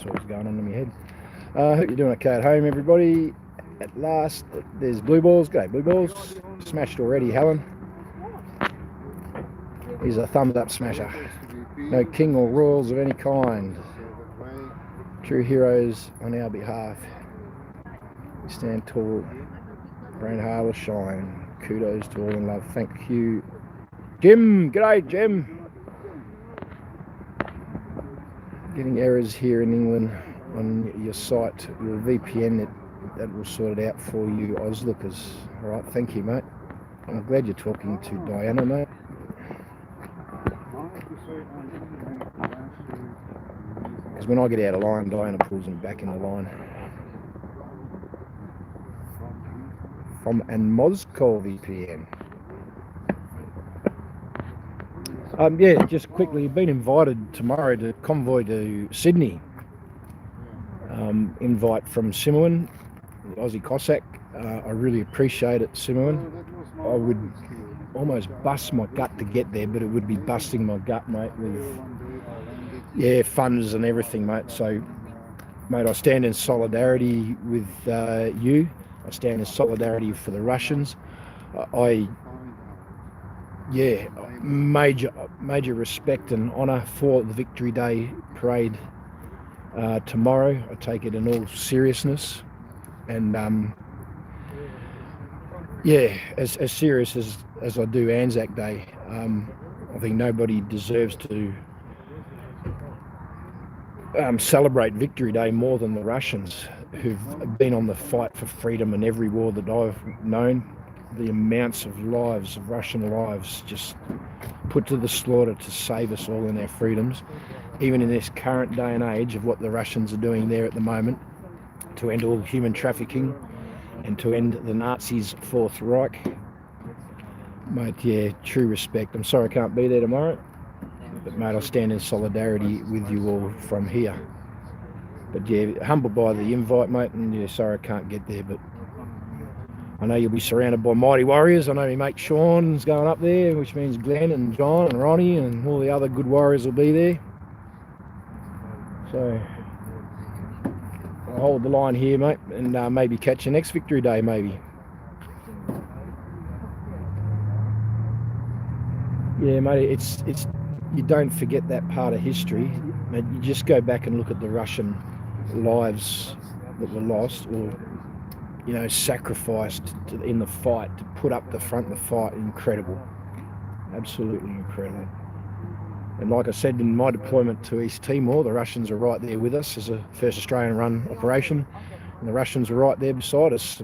what was going on in my head. I hope you're doing okay at home, everybody. At last, there's blue balls. Go, blue balls. Smashed already, Helen. He's a thumbs up smasher. No king or royals of any kind. True heroes on our behalf. We stand tall. Rain, hail, or shine. Kudos to all in love. Thank you. Jim. G'day, Jim. Getting errors here in England on your site, your VPN, that will sort it out for you, Auslookers. All right, thank you, mate. I'm glad you're talking to Diana, mate. Because when I get out of line, Diana pulls me back in the line. From an Moscow VPN. Yeah, just quickly, been invited tomorrow to convoy to Sydney. Invite from Simuan, the Aussie Cossack. I really appreciate it, Simuan. I would almost bust my gut to get there, but it would be busting my gut, mate, with, yeah, funds and everything, mate. So, mate, I stand in solidarity with you. I stand in solidarity for the Russians. I yeah, major respect and honour for the Victory Day parade tomorrow. I take it in all seriousness, and yeah, as serious as I do Anzac Day. I think nobody deserves to celebrate Victory Day more than the Russians, who've been on the fight for freedom in every war that I've known. The amounts of lives, of Russian lives, just put to the slaughter to save us all in our freedoms, even in this current day and age of what the Russians are doing there at the moment to end all human trafficking and to end the Nazis' Fourth Reich. Mate, yeah, true respect. I'm sorry I can't be there tomorrow, but mate, I'll stand in solidarity with you all from here. But yeah, humbled by the invite, mate, and yeah, sorry I can't get there, but I know you'll be surrounded by mighty warriors. I know my mate Sean's going up there, which means Glenn and John and Ronnie and all the other good warriors will be there. So I'll hold the line here, mate, and maybe catch you next Victory Day, maybe. Yeah, mate, it's you don't forget that part of history. Mate, you just go back and look at the Russian lives that were lost or, you know, sacrificed in the fight to put up the front of the fight. Incredible. Absolutely incredible. And like I said, in my deployment to East Timor, the Russians are right there with us as a first Australian-run operation. And the Russians were right there beside us,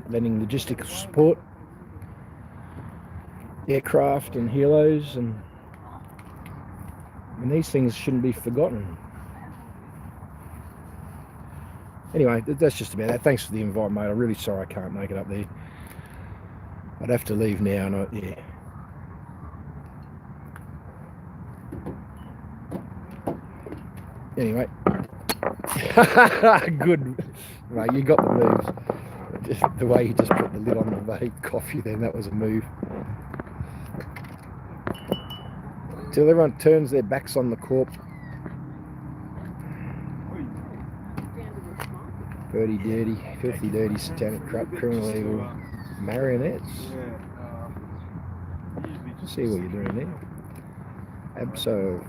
lending logistical support, aircraft and helos, and these things shouldn't be forgotten. Anyway, that's just about that. Thanks for the invite, mate. I'm really sorry I can't make it up there. I'd have to leave now, and yeah. Anyway, good, mate. You got the moves. Just the way you just put the lid on the vape coffee, then that was a move. Till everyone turns their backs on the corp. Dirty, filthy, dirty, satanic, corrupt, criminal, evil marionettes. See what you're doing there. Abso.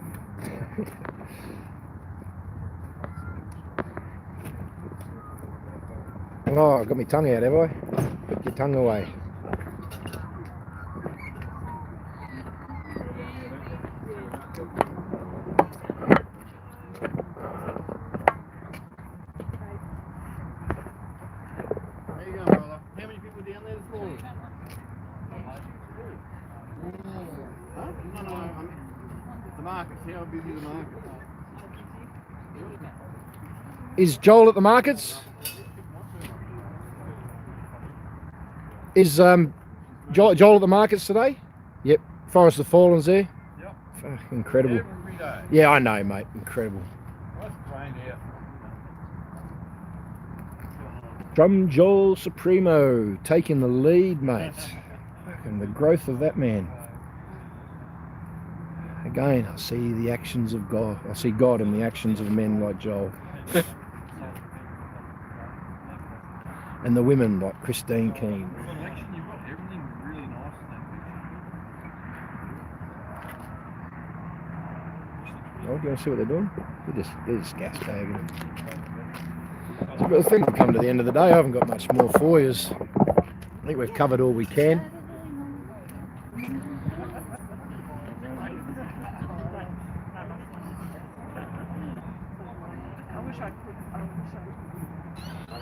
Oh, I got my tongue out, have I? Put your tongue away. How you going, brother? How many people down there this morning? Huh? No, the markets. How busy the markets? Is Joel at the markets? Is Joel at the markets today? Yep. Forest of Fallen's there. Yep. Fuck, incredible. Every day. Yeah, I know, mate. Incredible. Nice trained out. From Joel Supremo, taking the lead, mate. And the growth of that man. Again, I see the actions of God. I see God in the actions of men like Joel. And the women like Christine Keane. Selection, you've got everything really nice in that picture. Oh, do you want to see what they're doing? They're just gas bagging. But I think we've come to the end of the day. I haven't got much more for you. I think we've covered all we can.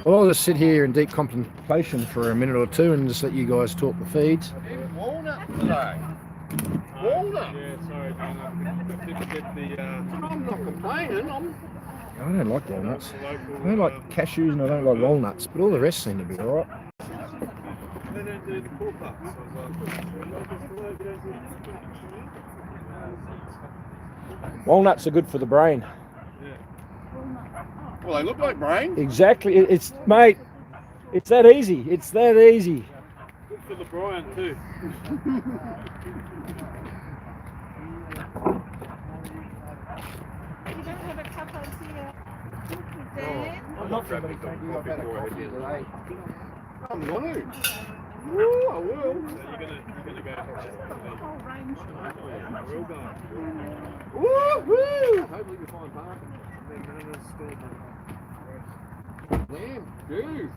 Well, I'll just sit here in deep contemplation for a minute or two and just let you guys talk the feeds. Walnut today. Walnut. Yeah, sorry, man. I didn't get the I'm not complaining. I don't like walnuts. I don't like cashews and I don't like walnuts, but all the rest seem to be alright. They don't do the cool parts. Walnuts are good for the brain. Well, they look like brain. Exactly. It's, mate, it's that easy. It's that easy. Good for the Brian too. You don't have a cup of tea. I'm not grabbing some coffee before I head in. I'm going to. I will. You're gonna go. We're all going. Woo-hoo! Hopefully we find parking. Damn, dude.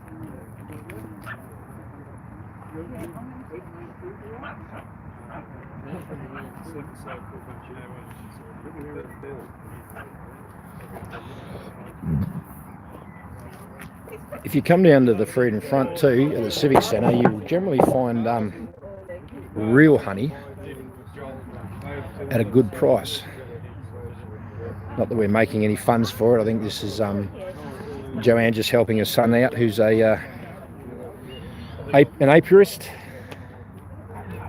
If you come down to the Freedom Front too, at the Civic Centre, you will generally find real honey at a good price. Not that we're making any funds for it. I think this is Joanne just helping her son out, who's an apiarist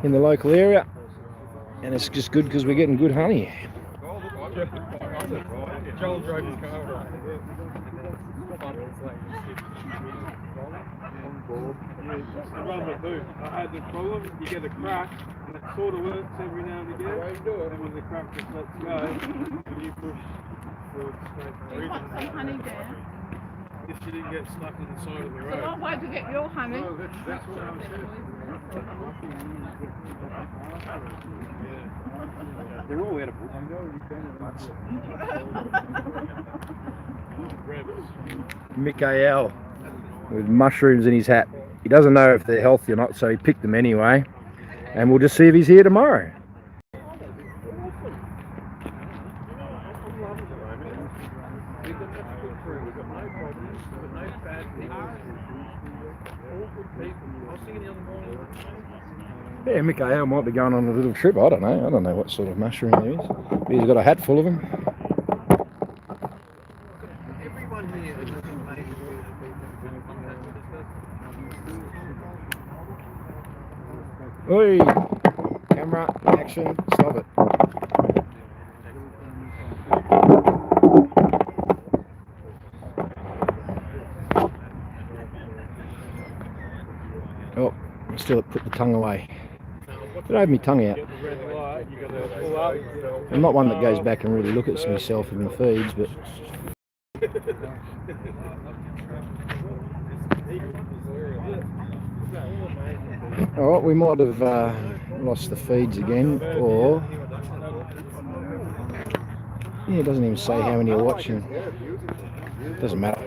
in the local area, and it's just good because we're getting good honey. Joel drove his car around. The rubber boot. I had the problem. You get a crack, and it sort of works every now and again. And when the crack just lets go, and you push forward straight. Some honey there. If you didn't get stuck on the side of the It's a road. long way to get your honey. Oh, that's what I was saying. They're all edible. Mikael with mushrooms in his hat. He doesn't know if they're healthy or not, so he picked them anyway. And we'll just see if he's here tomorrow. Yeah, Mikael might be going on a little trip. I don't know. I don't know what sort of mushroom there is. But he's got a hat full of them. Oi! Camera, action, stop it. Oh, I still put the tongue away. But I have my tongue out. I'm not one that goes back and really looks at myself in the feeds, but oh, we might have lost the feeds again, or yeah, it doesn't even say how many are watching. Doesn't matter.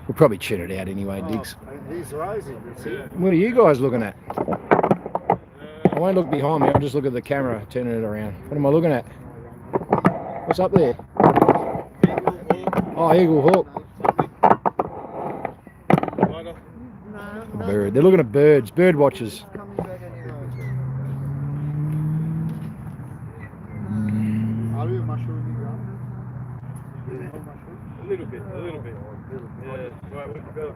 We'll probably tune it out anyway, Diggs. What are you guys looking at? I won't look behind me, I'll just look at the camera, turning it around. What am I looking at? What's up there? Oh, Eagle Hawk. Bird. They're looking at birds, bird watchers. A little bit. Yeah, right, where'd you go?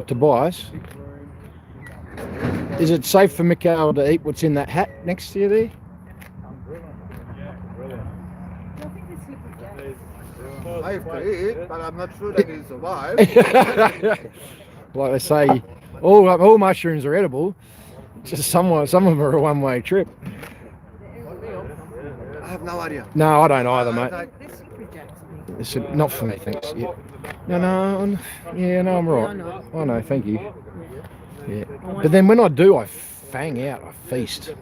Tobias, is it safe for Mikael to eat what's in that hat next to you there? I have to eat, but I'm not sure that he'll survive. Like they say, all mushrooms are edible. Just some of them are a one-way trip. I have no idea. No, I don't either, mate. It's not for me, thanks. Yeah. No, I'm right. Oh no, thank you. Yeah, but then when I do, I fang out, I feast.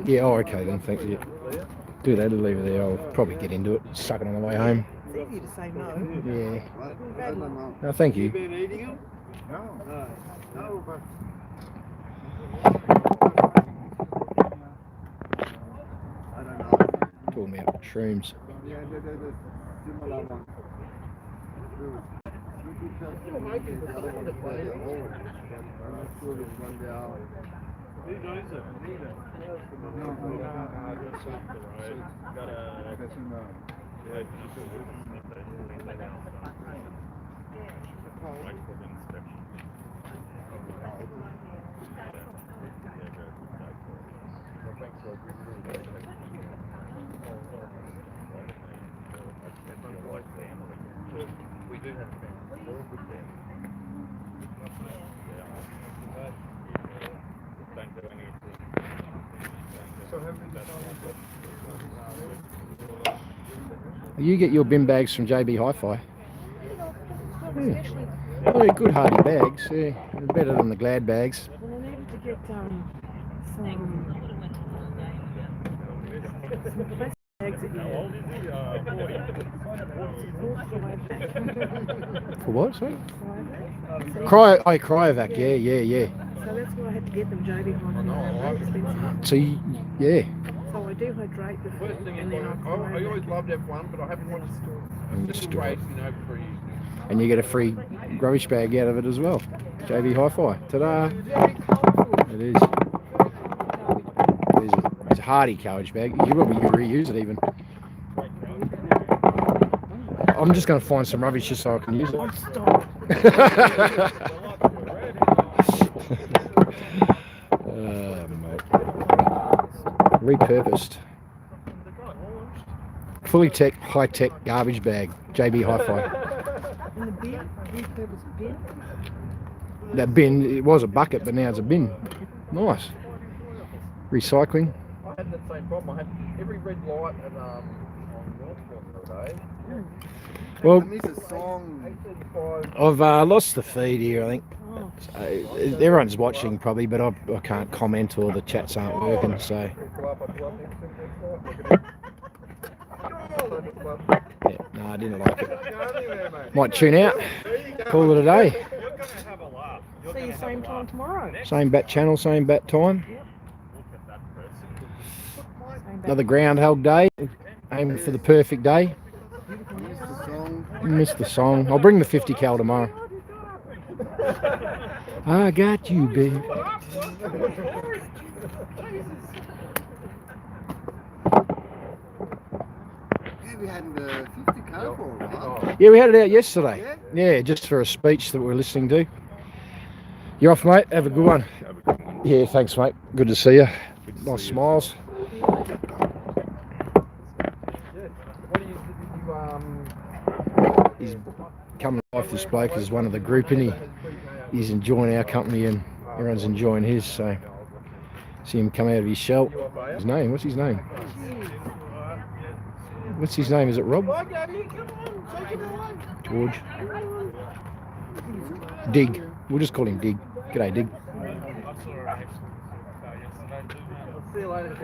Yeah, oh okay then, thank you. Do that, leave it there. I'll probably get into it, suck it on the way home. It's easy to say no. Yeah. No, thank you. Been eating them? No, but I don't know. Pull me up shrooms. Yeah, there's a similar one. I'm not sure which one they are. We do have don't do anything. You get your bin bags from JB Hi-Fi. Yeah. Oh, they're good hardy bags. Yeah, they're better than the Glad bags. Well, I needed to get some plastic bags that you have. For what? Sorry? Cryovac. Cryovac. Yeah. So that's why I had to get them JB Hi-Fi. Expensive. So yeah. So I dehydrate the First food thing and is, then I I always loved F1, but I haven't watched And the just race in over 3 years. and you get a free rubbish bag out of it as well. JB Hi-Fi. Ta-da! It is. It's a hardy carriage bag. You probably reuse it even. I'm just going to find some rubbish just so I can use it. Mate. Repurposed. Fully high-tech garbage bag. JB Hi-Fi. And the bin, repurposed bin. That bin, it was a bucket, but now it's a bin. Nice. Recycling. I had that same problem. I had every red light at on Northport the other day. Well, I miss a song. 8:35. I've lost the feed here, I think. So, everyone's watching probably, but I can't comment or the chats aren't working, so. Yeah, no, I didn't like it. Might tune out. Call it a day. See you same time tomorrow. Same bat channel, same bat time. Another groundhog day. Aiming for the perfect day. Missed the song. I'll bring the 50 cal tomorrow. I got you, babe. We had the 50 cal for a while. Yeah, we had it out yesterday. Yeah, just for a speech that we're listening to. You're off, mate. Have a good one. Yeah, thanks, mate. Good to see you. Nice smiles. He's coming off this bloke as one of the group, and he's enjoying our company, and everyone's enjoying his. So see him come out of his shell. His name? What's his name? What's his name? Is it Rob? George. Dig. We'll just call him Dig. G'day, Dig. See you later,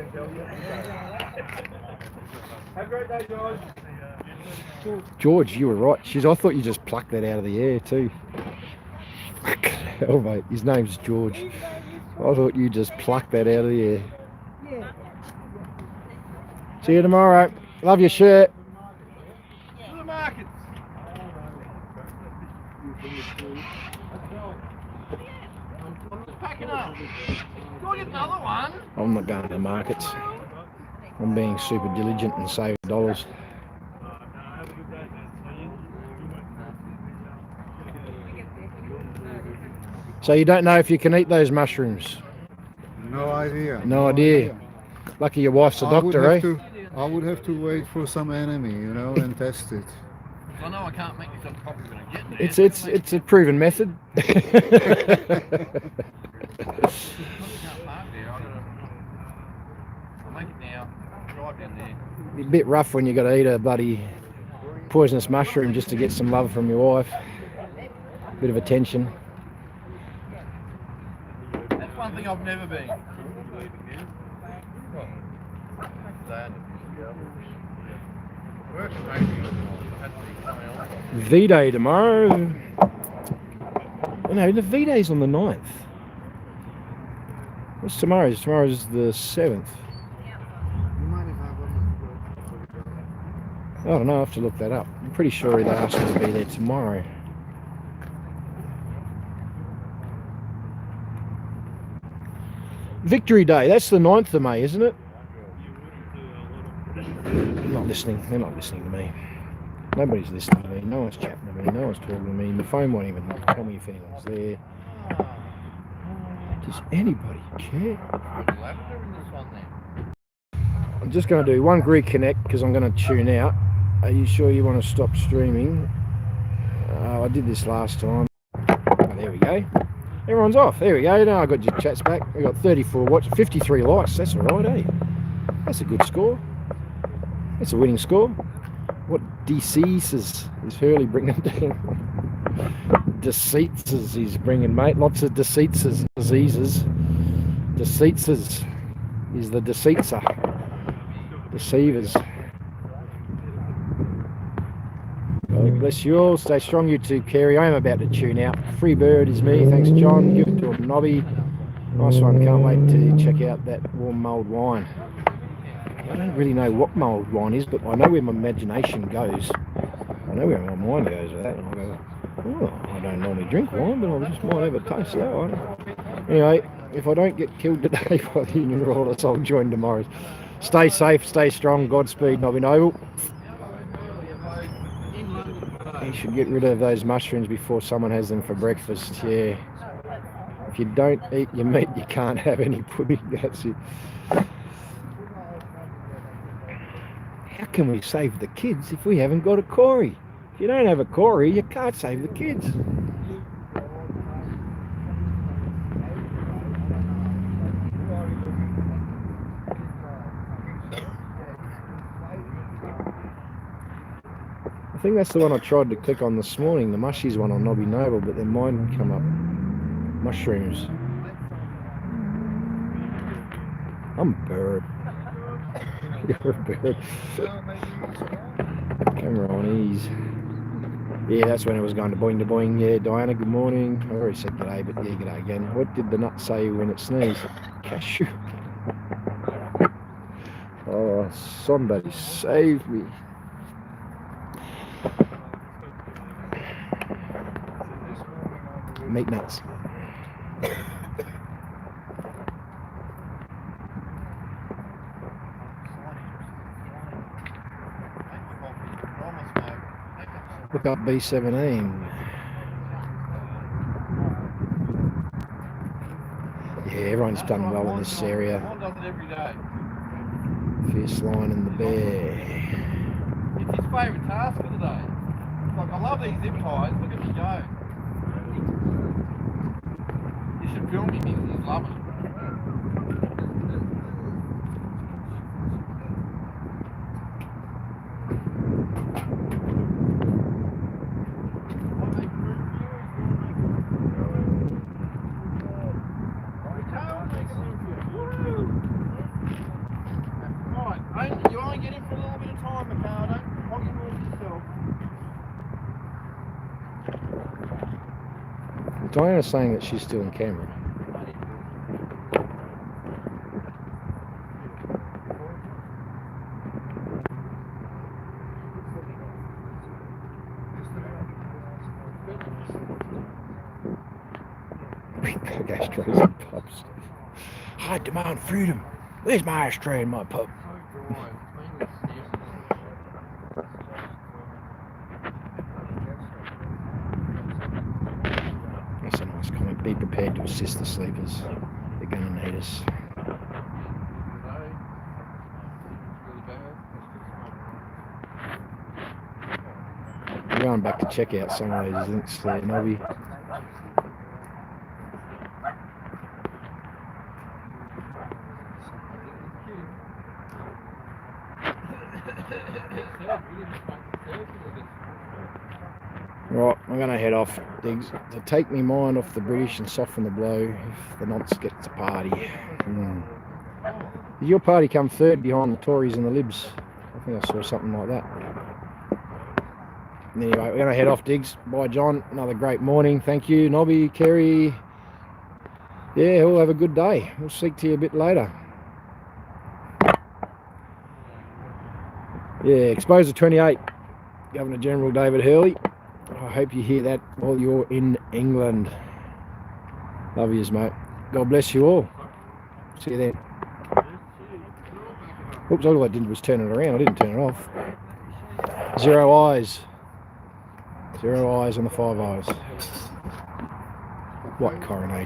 have a great day, George. George, you were right. Jeez, I thought you just plucked that out of the air too. Hell, mate, his name's George. I thought you just plucked that out of the air. See you tomorrow. Love your shirt. To the markets. I'm just packing up. Go get another one. I'm not going to the markets. I'm being super diligent and saving dollars. So you don't know if you can eat those mushrooms? No idea. No idea. Lucky your wife's a doctor, eh? I would have to wait for some enemy, you know, and test it. I know I can't make myself a copy when I get there. It's a proven method. I can't park there. I'll make it now. Drive down there. A bit rough when you got to eat a bloody poisonous mushroom just to get some love from your wife. Bit of attention. That's one thing I've never been. V-Day tomorrow. Oh, no, the V-Day's on the 9th. What's tomorrow's? Tomorrow's the 7th. I don't know, I have to look that up. I'm pretty sure they asked me to be there tomorrow. Victory Day, that's the 9th of May, isn't it? I'm not listening, they're not listening to me. Nobody's listening to me, no one's chatting to me, no one's talking to me. My phone won't even tell me if anyone's there. Does anybody care? I'm just going to do one reconnect because I'm going to tune out. Are you sure you want to stop streaming? I did this last time. Oh, there we go. Everyone's off. There we go. Now I got your chats back. We got 34 watch, 53 likes. That's all right, eh? That's a good score. That's a winning score. What diseases is Hurley bringing down? Deceits he's bringing, mate. Lots of diseases. Deceits is the deceitser. Deceivers. God bless you all. Stay strong, you too, Kerry. I am about to tune out. Free bird is me. Thanks, John. Give it to a Nobby. Nice one. Can't wait to check out that warm mulled wine. I don't really know what mulled wine is, but I know where my imagination goes. I know where my mind goes with that. And I go, oh, I don't normally drink wine, but I just might have a taste of that one. Anyway, if I don't get killed today by the Union Royalists, I'll join tomorrow. Stay safe, stay strong. Godspeed, Nobby Noble. You should get rid of those mushrooms before someone has them for breakfast. Yeah. If you don't eat your meat, you can't have any pudding. That's it. How can we save the kids if we haven't got a Corey? If you don't have a Corey, you can't save the kids. I think that's the one I tried to click on this morning, the mushies one on Nobby Noble, but then mine come up. Mushrooms. I'm a bird. You're a bird. Camera on ease. Yeah, that's when it was going to boing to boing. Yeah, Diana, good morning. I already said g'day, but yeah, g'day again. What did the nut say when it sneezed? Cashew. Oh, somebody save me. Meat nuts. Look up B17. Yeah, everyone's done well in this area. Fierce Lion and the Bear. It's his favourite task of the day. Like, I love these zip ties. Look at me go. You should film him. He's loving it. You only get in for a little bit of time, Ricardo. Hold your rules yourself. Diana's saying that she's still in camera. Big ashtrays and pubs. I demand freedom. Where's my ashtray in my pub? That's a nice comment. Be prepared to assist the sleepers. They're going to need us. I'm going back to check out some of these links there, Nobby. Right, I'm going to head off, Diggs, to take me mind off the British and soften the blow if the nonce get to party. Did your party come third behind the Tories and the Libs? I think I saw something like that. Anyway, we're going to head off, Diggs. Bye, John. Another great morning. Thank you, Nobby, Kerry. Yeah, we'll have a good day. We'll speak to you a bit later. Yeah, Exposure 28, Governor General David Hurley. I hope you hear that while you're in England. Love yous, mate. God bless you all. See you then. Oops, all I did was turn it around. I didn't turn it off. 0 eyes. 0 eyes on the 5 eyes. What coronation?